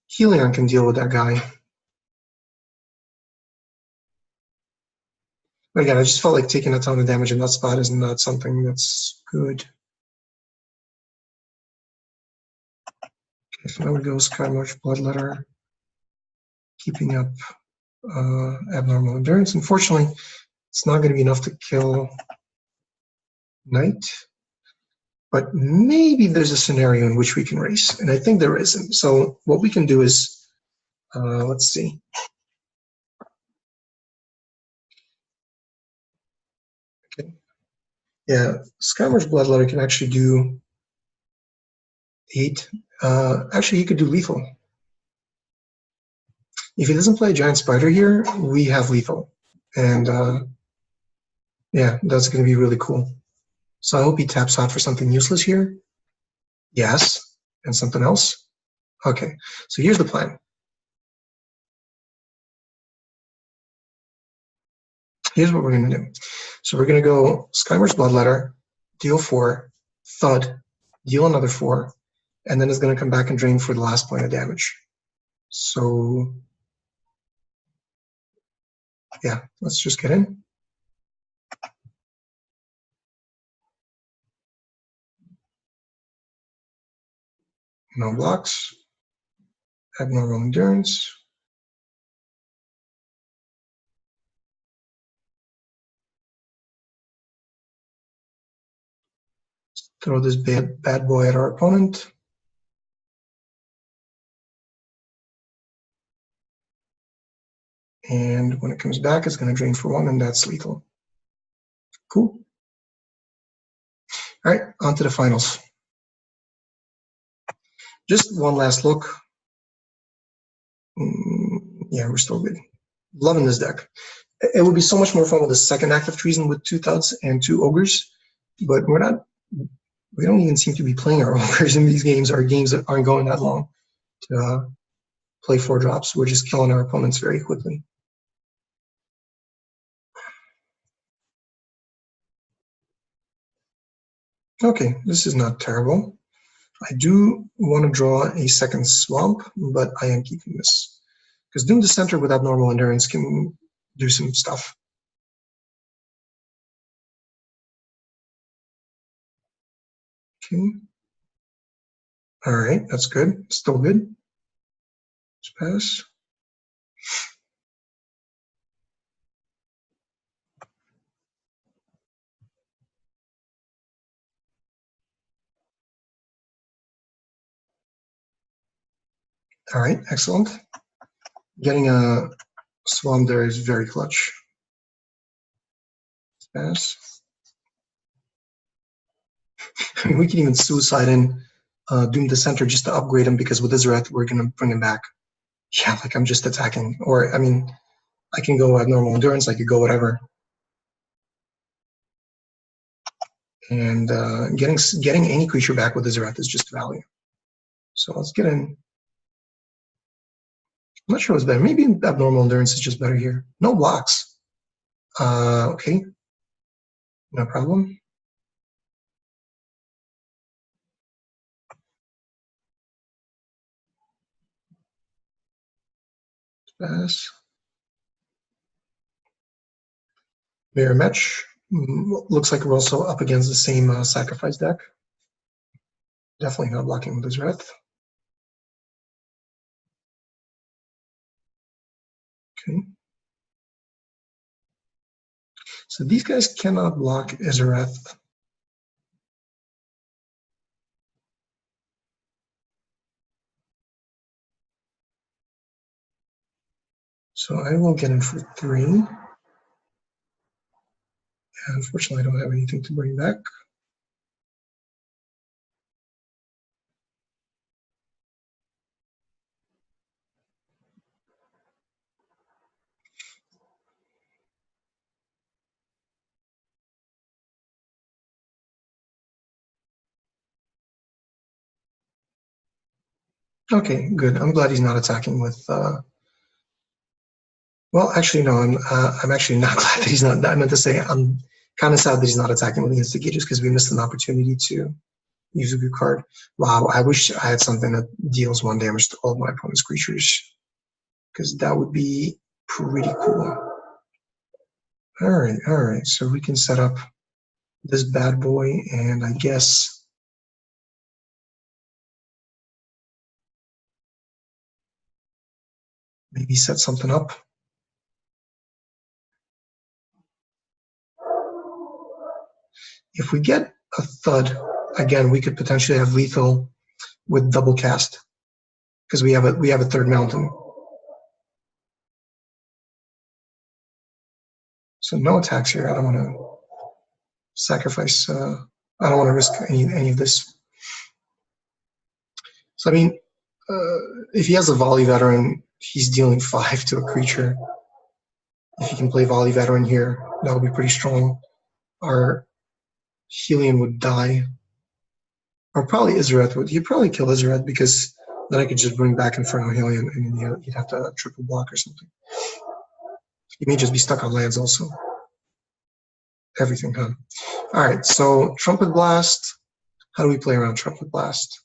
Helion can deal with that guy. But again, I just felt like taking a ton of damage in that spot is not something that's good. Okay, so now we go Skymarch Bloodletter, keeping up abnormal endurance. Unfortunately, it's not going to be enough to kill Knight, but maybe there's a scenario in which we can race, and I think there isn't. So what we can do is, let's see. Okay. Yeah, Skymarch Bloodletter can actually do 8. Actually, he could do lethal. If he doesn't play a giant spider here, we have lethal, and yeah, that's going to be really cool. So I hope he taps out for something useless here. Yes, and something else. Okay, so here's the plan. Here's what we're going to do. So we're going to go Skymarch Bloodletter, deal 4, Thud, deal another 4, and then it's going to come back and drain for the last point of damage. So yeah, let's just get in. No blocks. Abnormal endurance. Throw this bad boy at our opponent. And when it comes back, it's going to drain for 1, and that's lethal. Cool. All right, on to the finals. Just one last look. Yeah, we're still good. Loving this deck. It would be so much more fun with a second Act of Treason with 2 Thuds and 2 Ogres, but we don't even seem to be playing our Ogres in these games. Our games that aren't going that long to play 4 drops. We're just killing our opponents very quickly. Okay, this is not terrible. I do want to draw a second Swamp, but I am keeping this. Because Doom Dissenter with abnormal endurance can do some stuff. Okay. All right, that's good. Still good. Let's pass. All right, excellent. Getting a Swarm there is very clutch. Pass. I mean, we can even suicide in Doom Dissenter just to upgrade him, because with Izrath, we're going to bring him back. Yeah, like I'm just attacking. Or, I mean, I can go abnormal endurance, I could go whatever. And getting any creature back with Izrath is just value. So let's get in. I'm not sure what's better. Maybe abnormal endurance is just better here. No blocks. Okay. No problem. Pass. Mirror match. Looks like we're also up against the same sacrifice deck. Definitely not blocking with his Wrath. Okay. So these guys cannot block Izareth. So I will get in for 3. And unfortunately, I don't have anything to bring back. Okay, good. I'm glad he's not attacking with. Well, actually, no. I'm actually not glad that he's not. I meant to say I'm kind of sad that he's not attacking with the Instigators, because we missed an opportunity to use a good card. Wow, I wish I had something that deals 1 damage to all of my opponent's creatures, because that would be pretty cool. All right. So we can set up this bad boy, and I guess maybe set something up. If we get a thud, again, we could potentially have lethal with double cast because we have a third mountain. So no attacks here. I don't want to sacrifice. I don't want to risk any of this. So I mean, if he has a volley veteran, he's dealing 5 to a creature. If he can play volley veteran here, that would be pretty strong. Our Helion would die. Or probably Izareth would. He'd probably kill Izareth because then I could just bring back Inferno Helion and he'd have to triple block or something. He may just be stuck on lands also. Everything, huh? All right, so Trumpet Blast. How do we play around Trumpet Blast?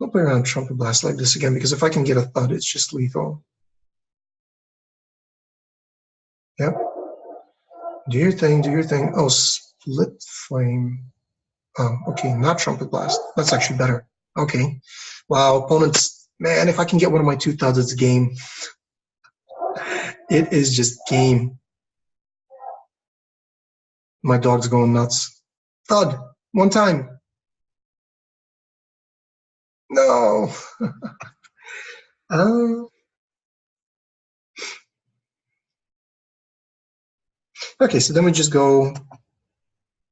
I'll play around Trumpet Blast like this again because if I can get a thud, it's just lethal. Yep. Do your thing, do your thing. Oh, Split Flame. Oh, okay, not Trumpet Blast. That's actually better. Okay. Wow, opponents, man, if I can get one of my 2 thuds, it's game. It is just game. My dog's going nuts. Thud, 1 time. No. Okay, so then we just go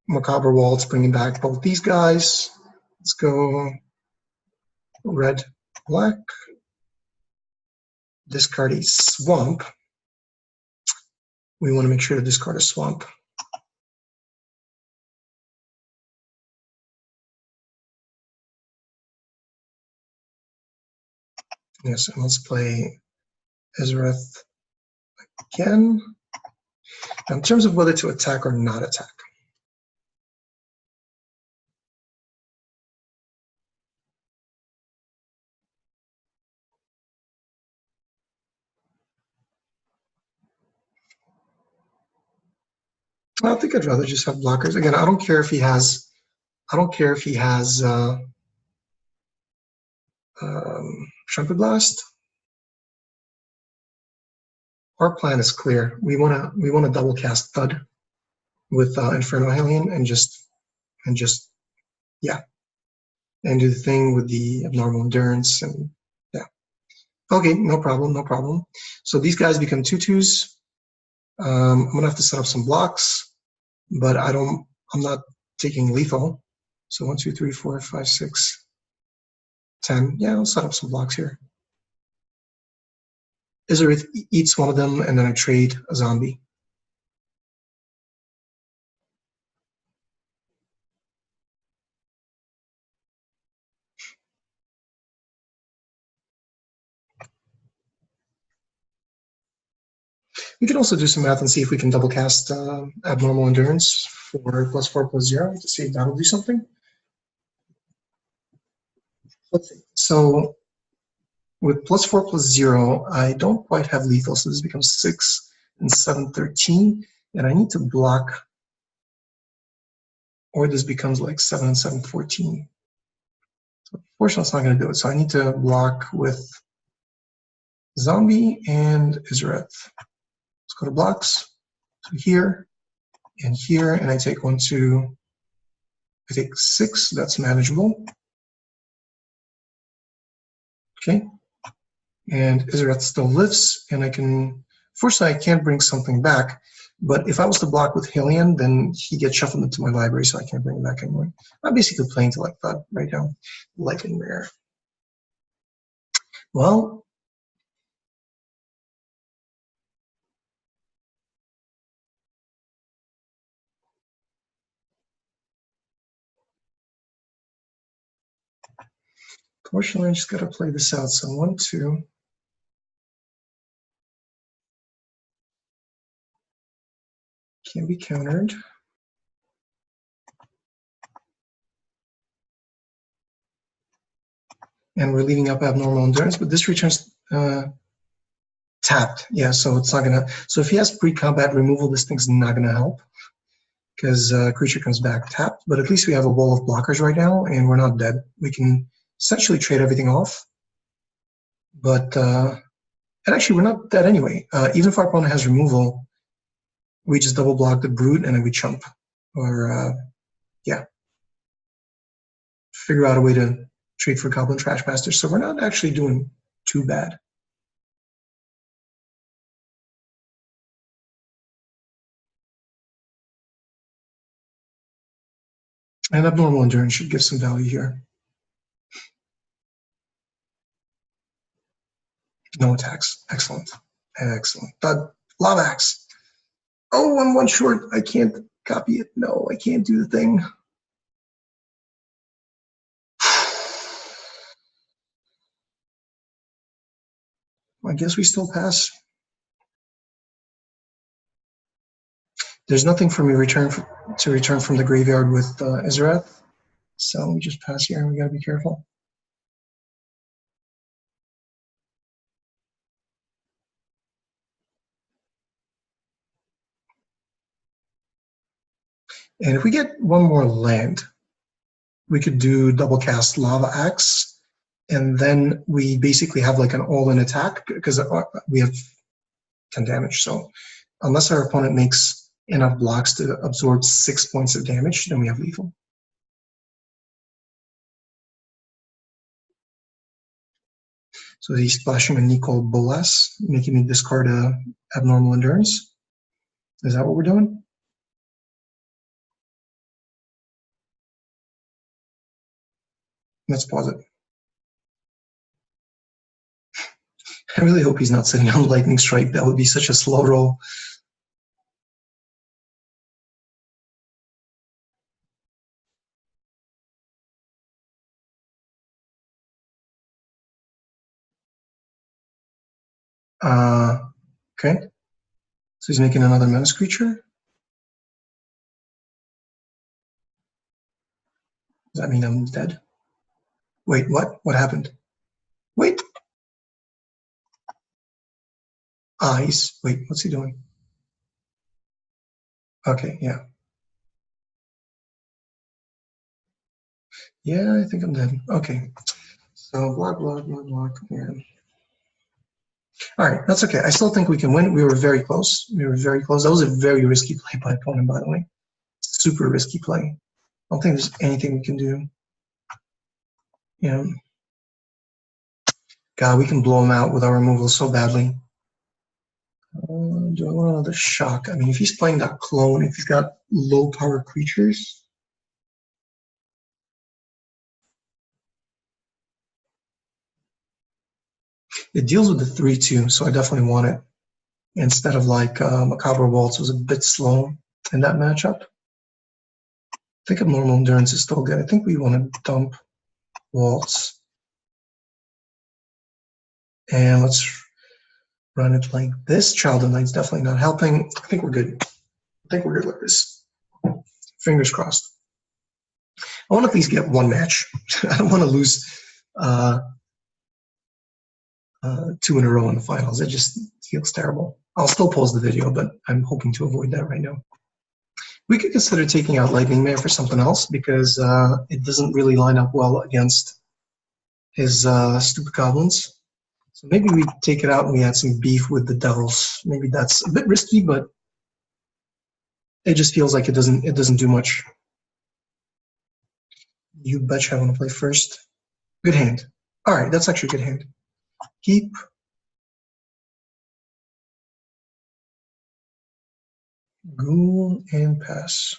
Macabre Waltz, bringing back both these guys. Let's go red, black. Discard a swamp. We want to make sure to discard a swamp. Yes, and let's play Izareth again. Now, in terms of whether to attack or not attack. I think I'd rather just have blockers. Again, I don't care if he has Trumpet Blast. Our plan is clear. We want to double cast Thud with Inferno Helion and just yeah, and do the thing with the abnormal endurance and yeah. Okay, no problem. So these guys become 2/2s. I'm gonna have to set up some blocks, but I'm not taking lethal. So 1, 2, 3, 4, 5, 6, 10. Yeah, I'll set up some blocks here. Izareth eats one of them, and then I trade a zombie. We can also do some math and see if we can double cast abnormal endurance for +4/+0 to see if that'll do something. Let's see. So with +4/+0, I don't quite have lethal, so this becomes 6 and 7, 13, and I need to block, or this becomes like 7 and 7, 14. So fortunately, it's not going to do it. So I need to block with zombie and Izareth. Let's go to blocks. So here and here, and I take 1, 2. I take 6. That's manageable. Okay. And Izareth still lives, and I can. Fortunately, I can't bring something back. But if I was to block with Helion, then he gets shuffled into my library, so I can't bring it back anymore. I'm basically playing to like that right now, like in rare. Well, fortunately, I just got to play this out. So 1, 2. Can be countered. and we're leaving up abnormal endurance, but this returns tapped. Yeah, so it's not gonna. So if he has pre-combat removal, this thing's not gonna help because creature comes back tapped. But at least we have a wall of blockers right now, and we're not dead. We can essentially trade everything off. But and actually, we're not dead anyway. Even if our opponent has removal, we just double block the brute and then we chump, or yeah, figure out a way to trade for Goblin Trashmaster. So we're not actually doing too bad. And abnormal endurance should give some value here. No attacks. Excellent. Excellent. But Lava Axe. Oh, I'm one short. I can't copy it. No, I can't do the thing. I guess we still pass. There's nothing for me to return from the graveyard with Izrath, so we just pass here and we gotta be careful. And if we get one more land, we could do double cast Lava Axe, and then we basically have like an all-in attack because we have 10 damage. So unless our opponent makes enough blocks to absorb 6 points of damage, then we have lethal. So he's splashing a Nicol Bolas, making me discard a abnormal endurance. Is that what we're doing? Let's pause it. I really hope he's not sitting on Lightning Strike. That would be such a slow roll. Okay. So he's making another menace creature. Does that mean I'm dead? Wait, what? What happened? Wait. Wait, what's he doing? Okay, yeah. Yeah, I think I'm dead. Okay. So block, yeah. All right, that's okay. I still think we can win. We were very close. We were very close. That was a very risky play by opponent, by the way. Super risky play. I don't think there's anything we can do. Yeah. God, we can blow him out with our removal so badly. Do I want another shock? I mean, if he's playing that clone, if he's got low power creatures. It deals with the 3/2, so I definitely want it. Instead of like Macabre Waltz was a bit slow in that matchup. I think abnormal endurance is still good. I think we want to dump Waltz. And let's run it like this. Child of Night's definitely not helping. I think we're good. I think we're good with this. Fingers crossed. I want to at least get one match. I don't want to lose 2 in a row in the finals. It just feels terrible. I'll still pause the video, but I'm hoping to avoid that right now. We could consider taking out Lightning Mare for something else because it doesn't really line up well against his stupid goblins. So maybe we take it out and we add some beef with the devils. Maybe that's a bit risky, but it just feels like it doesn't do much. You betcha I want to play first. Good hand. All right, that's actually a good hand. Keep. Ghoul and pass.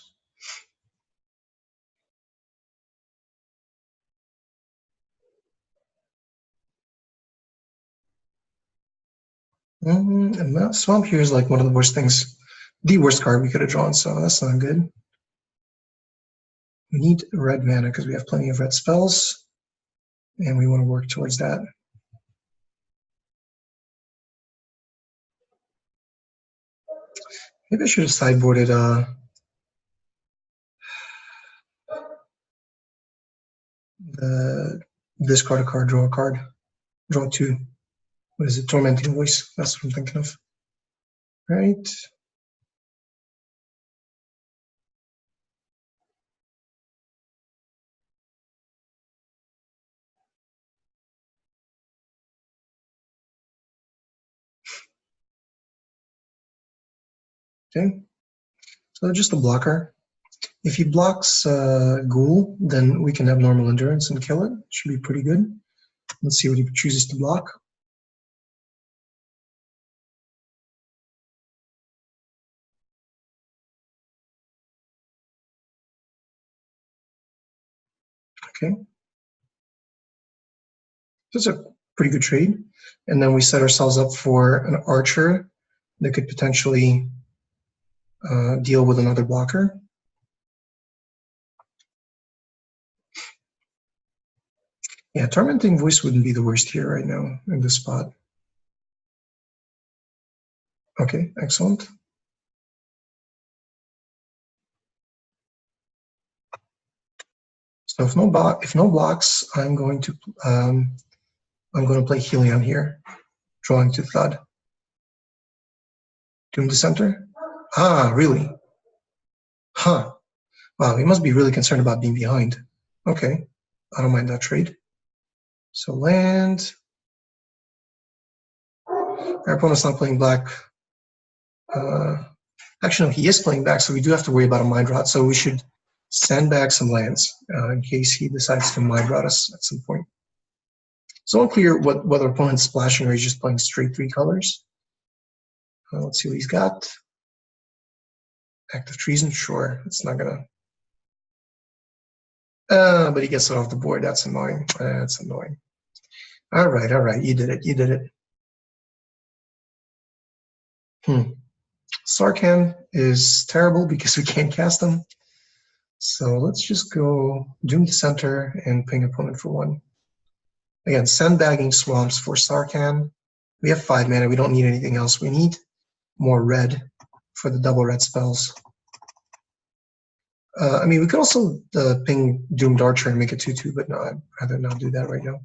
And that swamp here is like one of the worst things, the worst card we could have drawn, so that's not good. We need red mana because we have plenty of red spells, and we want to work towards that. Maybe I should have sideboarded the discard a card, draw a card, draw two. What is it? Tormenting Voice. That's what I'm thinking of. Right. Okay. So just a blocker. If he blocks Ghoul, then we can have normal endurance and kill it. Should be pretty good. Let's see what he chooses to block. Okay. That's a pretty good trade. And then we set ourselves up for an archer that could potentially deal with another blocker. Yeah, Tormenting Voice wouldn't be the worst here right now in this spot. Okay, excellent. So if no blocks, I'm going to play Helion here, drawing to Thud. Doom the center. Ah, really? Huh. Wow, he must be really concerned about being behind. Okay, I don't mind that trade. So land. Our opponent's not playing black. Actually, no, he is playing back, so we do have to worry about a mind rot. So we should send back some lands in case he decides to mind rot us at some point. So unclear whether opponent's splashing or he's just playing straight three colors. Let's see what he's got. Active treason, sure. It's not gonna. But he gets it off the board. That's annoying. That's annoying. All right. You did it. You did it. Sarkhan is terrible because we can't cast him. So let's just go Doom the center and ping opponent for one. Again, sandbagging swamps for Sarkhan. We have 5 mana. We don't need anything else. We need more red for the double red spells. I mean, we could also ping Doomed Archer and make it 2/2, but no, I'd rather not do that right now.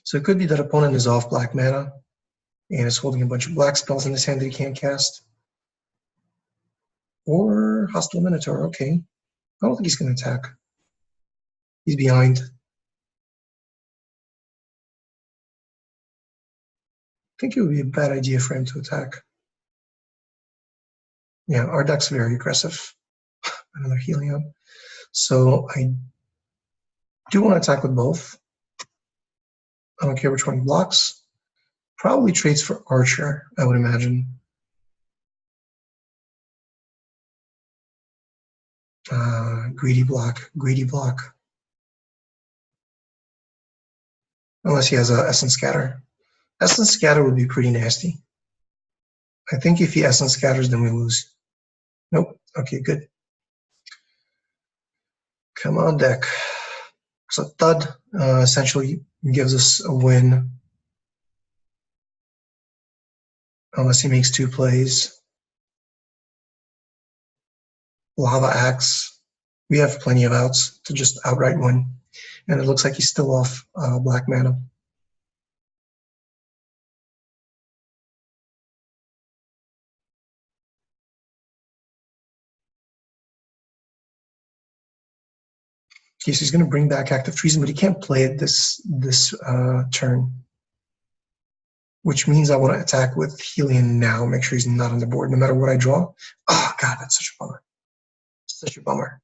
So it could be that opponent is off black mana and is holding a bunch of black spells in his hand that he can't cast. Or Hostile Minotaur, okay. I don't think he's going to attack. He's behind. I think it would be a bad idea for him to attack. Yeah, our deck's very aggressive. Another Helion. So I do want to attack with both. I don't care which one he blocks. Probably trades for Archer, I would imagine. Greedy block. Unless he has a Essence Scatter. Essence Scatter would be pretty nasty. I think if he Essence Scatters, then we lose. Nope. Okay, good. Come on, deck. So Thud essentially gives us a win. Unless he makes 2 plays. Lava Axe. We have plenty of outs to just outright win. And it looks like he's still off black mana. Okay, so he's going to bring back Active Treason, but he can't play it this turn. Which means I want to attack with Helion now, make sure he's not on the board, no matter what I draw. Oh, God, that's such a bummer. Such a bummer.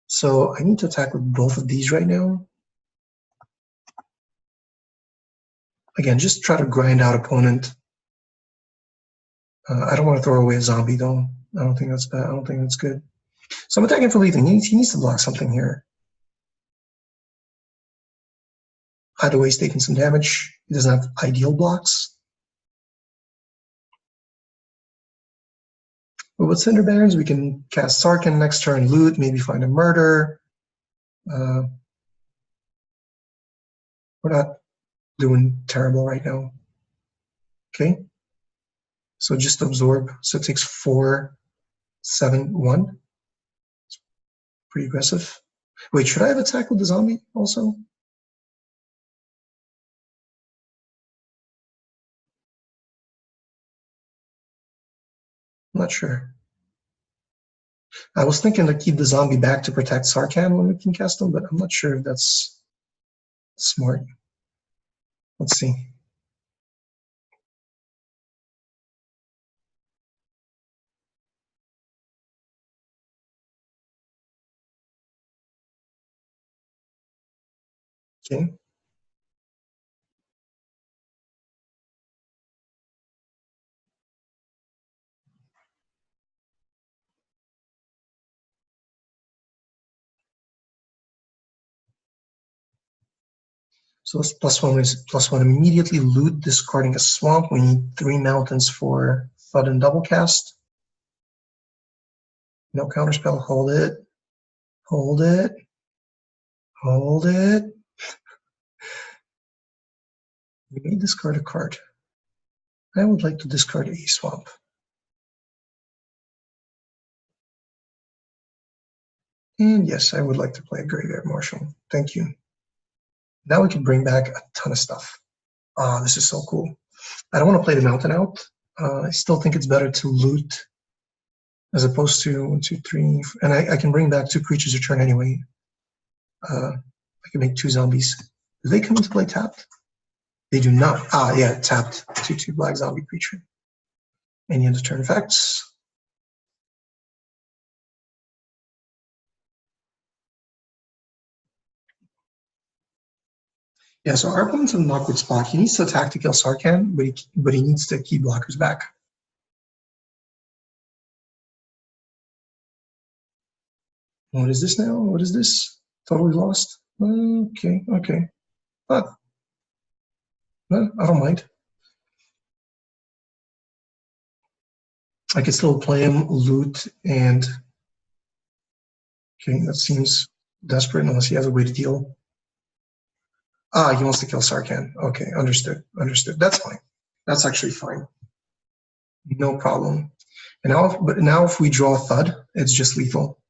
So I need to attack with both of these right now. Again, just try to grind out opponent. I don't want to throw away a zombie, though. I don't think that's bad. I don't think that's good. So I'm attacking for lethal. He needs to block something here. Either way, he's taking some damage. He doesn't have ideal blocks. But with Cinder Barons, we can cast Sarkhan next turn, loot, maybe find a murder. We're not doing terrible right now. Okay. So just absorb. So it takes 4 7-1. Pretty aggressive. Wait, should I have attacked with the zombie also? I'm not sure. I was thinking to keep the zombie back to protect Sarkhan when we can cast him, but I'm not sure if that's smart. Let's see. Okay. So this +1 is +1 immediately. Loot, discarding a swamp. We need 3 mountains for FUD and double cast. No counterspell. Hold it. Hold it. Hold it. We may discard a card. I would like to discard a swamp. And yes, I would like to play a Graveyard Marshal. Thank you. Now we can bring back a ton of stuff. Ah, this is so cool. I don't want to play the mountain out. I still think it's better to loot as opposed to 1, 2, 3, and I can bring back 2 creatures a turn anyway. I can make 2 zombies. Do they come into play tapped? They do not. Ah, yeah, tapped. 2/2 black zombie creature. Any other turn effects? Yeah, so our opponent's in an awkward spot. He needs to attack to kill Sarkhan, but he needs to keep blockers back. What is this now? What is this? Totally lost? Okay, okay. But I don't mind. I could still play him, loot, and okay, that seems desperate unless he has a way to deal. Ah, he wants to kill Sarkhan. Okay, understood. Understood. That's fine. That's actually fine. No problem. And now if we draw a thud, it's just lethal.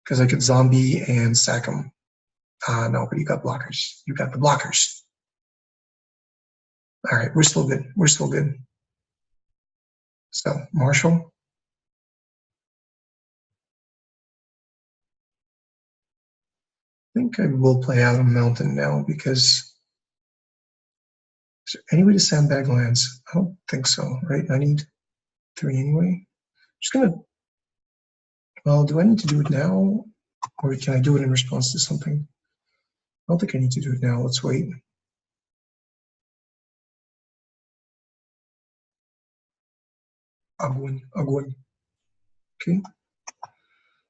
Because I could zombie and sack him. Ah, no, but you got blockers. You got the blockers. All right, we're still good. We're still good. So, Marshall. I think I will play out on Mountain now because is there any way to sandbag lands? I don't think so, right? I need 3 anyway. Just gonna, well, do I need to do it now? Or can I do it in response to something? I don't think I need to do it now. Let's wait. Agwin. Okay.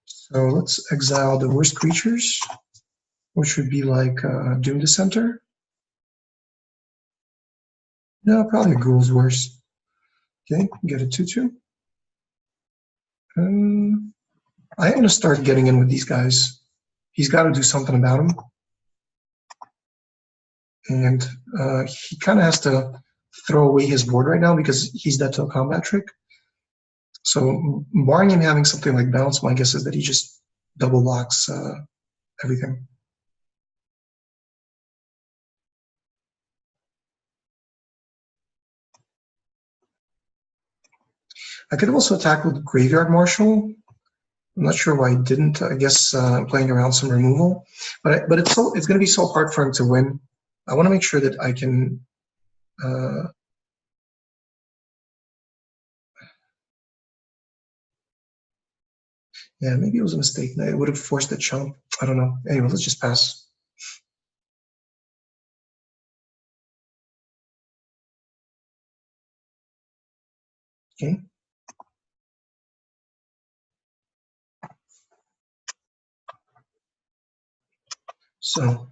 So let's exile the worst creatures, which would be like Doom Dissenter. No, probably Ghoul's worse. Okay, get a 2/2. I want to start getting in with these guys. He's got to do something about him. And he kind of has to throw away his board right now because he's dead to a combat trick. So barring him having something like bounce, my guess is that he just double locks everything. I could also attack with Graveyard Marshal. I'm not sure why he didn't. I guess playing around some removal, but it's going to be so hard for him to win. I want to make sure that I can. Yeah, maybe it was a mistake. It would have forced the chump. I don't know. Anyway, let's just pass. Okay. So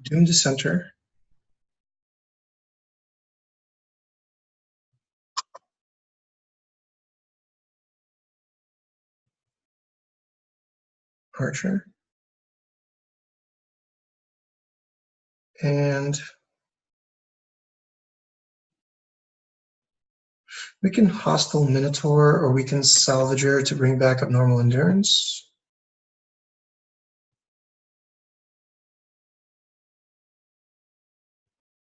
Doom Dissenter. Archer. And We can hostile Minotaur, or we can Salvager to bring back abnormal endurance.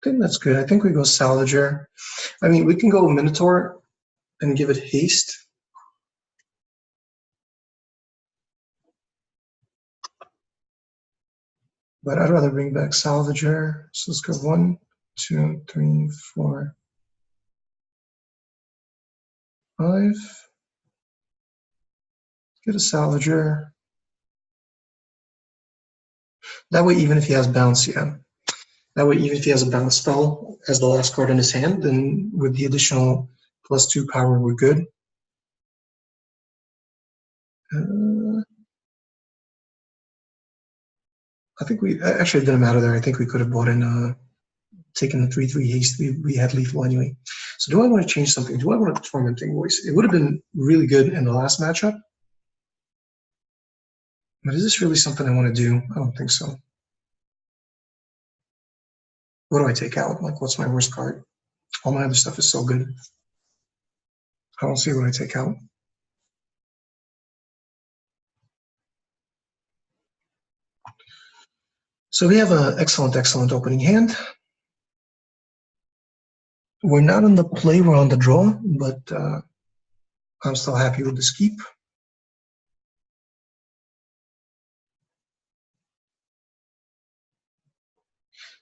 I think that's good. I think we go Salvager. I mean, we can go Minotaur and give it haste. But I'd rather bring back Salvager. So let's go 1, 2, 3, 4, 5. Get a Salvager. That way, even if he has bounce, yeah. That way, even if he has a bounce spell as the last card in his hand, then with the additional +2 power, we're good. I think we actually, it didn't matter there. I think we could have bought in, taken the 3/3 haste. We had lethal anyway. So do I want to change something? Do I want a tormenting voice? It would have been really good in the last matchup. But is this really something I want to do? I don't think so. What do I take out? Like, what's my worst card? All my other stuff is so good. I don't see what I take out. So we have an excellent opening hand. We're not on the play, we're on the draw, but I'm still happy with this keep.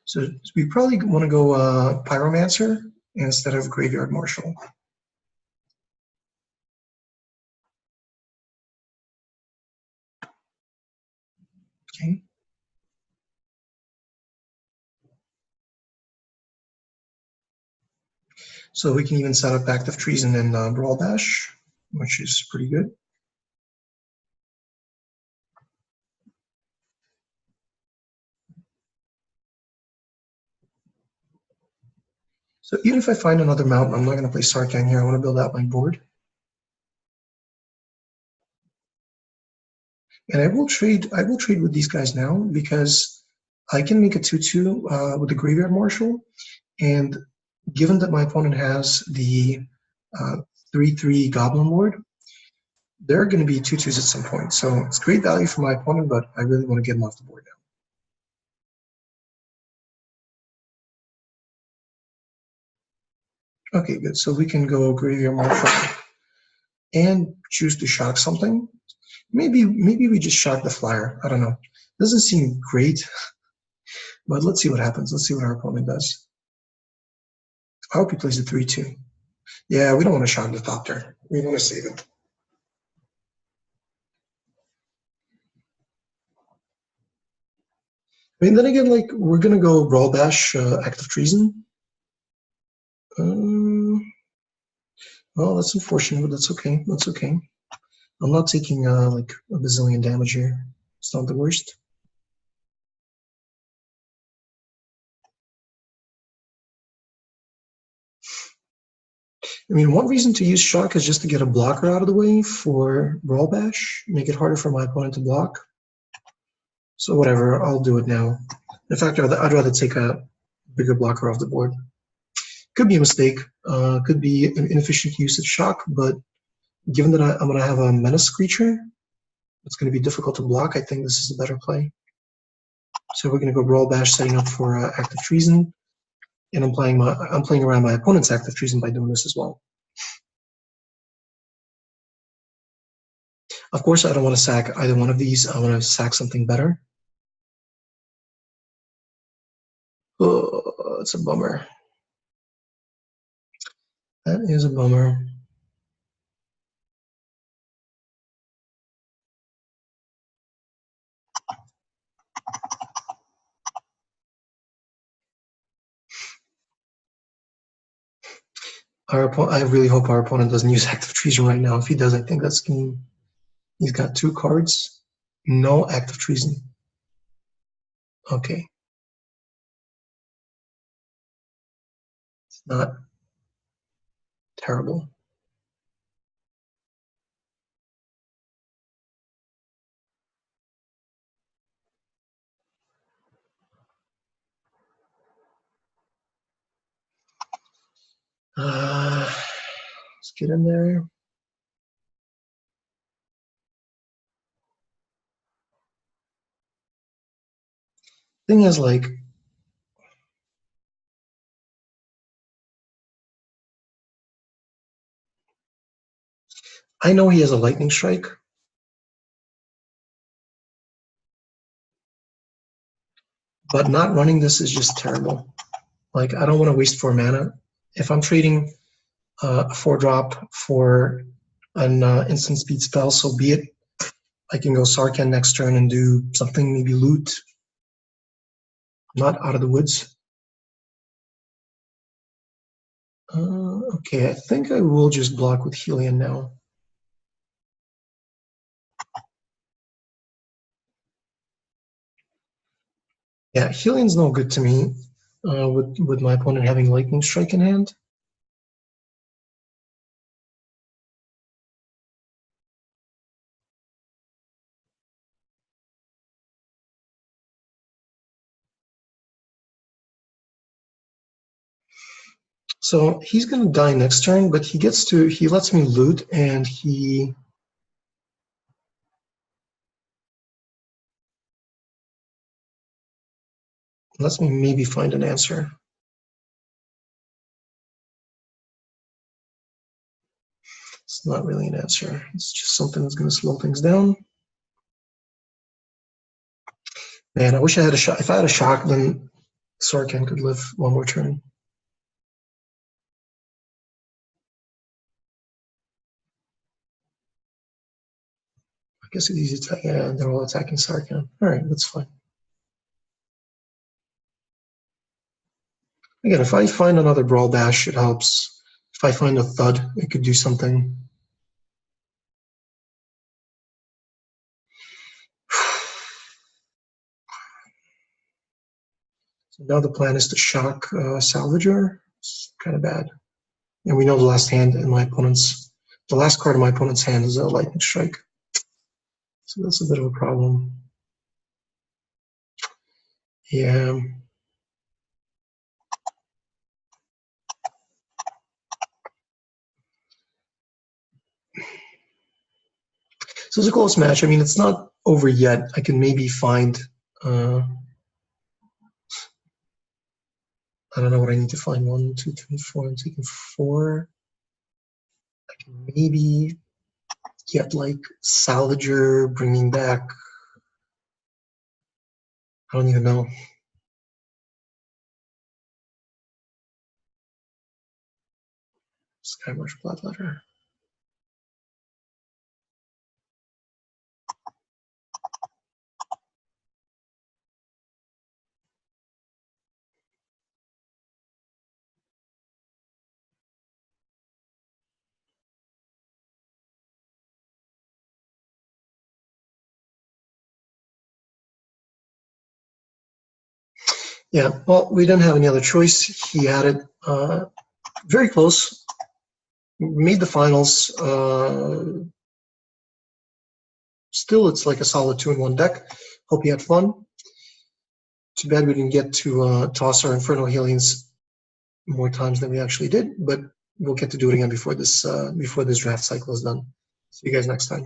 So we probably want to go Pyromancer instead of Graveyard Marshal. Okay. So we can even set up Active Treason and Brawl Bash, which is pretty good. So even if I find another mountain, I'm not going to play Sarkhan here. I want to build out my board. And I will trade with these guys now because I can make a 2/2 with the Graveyard Marshal. And given that my opponent has the 3/3 Goblin Lord, they're going to be 2/2s at some point. So it's great value for my opponent, but I really want to get him off the board now. Okay, good. So we can go Graveyard Marshal and choose to shock something. Maybe we just shock the flyer. I don't know. Doesn't seem great, but let's see what happens. Let's see what our opponent does. I hope he plays a 3/2. Yeah, we don't want to shock the Thopter. We want to save it. I mean, then again, like, we're going to go Brawl Bash, Active Treason. Well, that's unfortunate, but that's okay. That's okay. I'm not taking like a bazillion damage here. It's not the worst. I mean, one reason to use Shock is just to get a blocker out of the way for Brawl Bash, make it harder for my opponent to block. So whatever, I'll do it now. In fact, I'd rather take a bigger blocker off the board. Could be a mistake, could be an inefficient use of Shock, but given that I'm going to have a Menace creature, it's going to be difficult to block. I think this is a better play. So we're going to go Brawl Bash, setting up for Active Treason, and I'm playing around my opponent's Active Treason by doing this as well. Of course, I don't want to sack either one of these. I want to sack something better. Oh, it's a bummer. That is a bummer. I really hope our opponent doesn't use Active Treason right now. If he does, I think that's game. He's got 2 cards. No Active Treason. Okay. It's not terrible. Let's get in there. Thing is, like, I know he has a lightning strike, but not running this is just terrible. Like, I don't want to waste 4 mana. If I'm trading a 4-drop for an instant speed spell, so be it. I can go Sarkhan next turn and do something, maybe loot. Not out of the woods. Okay, I think I will just block with Helion now. Yeah, Helion's no good to me with my opponent having Lightning Strike in hand. So he's going to die next turn, but he lets me loot, and he lets me maybe find an answer. It's not really an answer. It's just something that's going to slow things down. Man, I wish I had a shot. If I had a shock, then Sarkhan could live one more turn. I guess it's easy to, yeah, they're all attacking Sarkhan. All right, that's fine. Again, if I find another Brawl Dash, it helps. If I find a Thud, it could do something. So now the plan is to shock Salvager. It's kind of bad. And we know the last hand in my opponent's, the last card in my opponent's hand is a Lightning Strike. So that's a bit of a problem. Yeah. So it's a close match. I mean, it's not over yet. I can maybe find, I don't know what I need to find. 1, 2, 3, 4. I'm taking 4. I can maybe get like Salvager, bringing back, I don't even know. Skymarsh Bloodletter. Yeah, well, we didn't have any other choice. He had it very close. Made the finals. Still, it's like a solid 2-in-1 deck. Hope you had fun. Too bad we didn't get to toss our Infernal Helions more times than we actually did, but we'll get to do it again before this draft cycle is done. See you guys next time.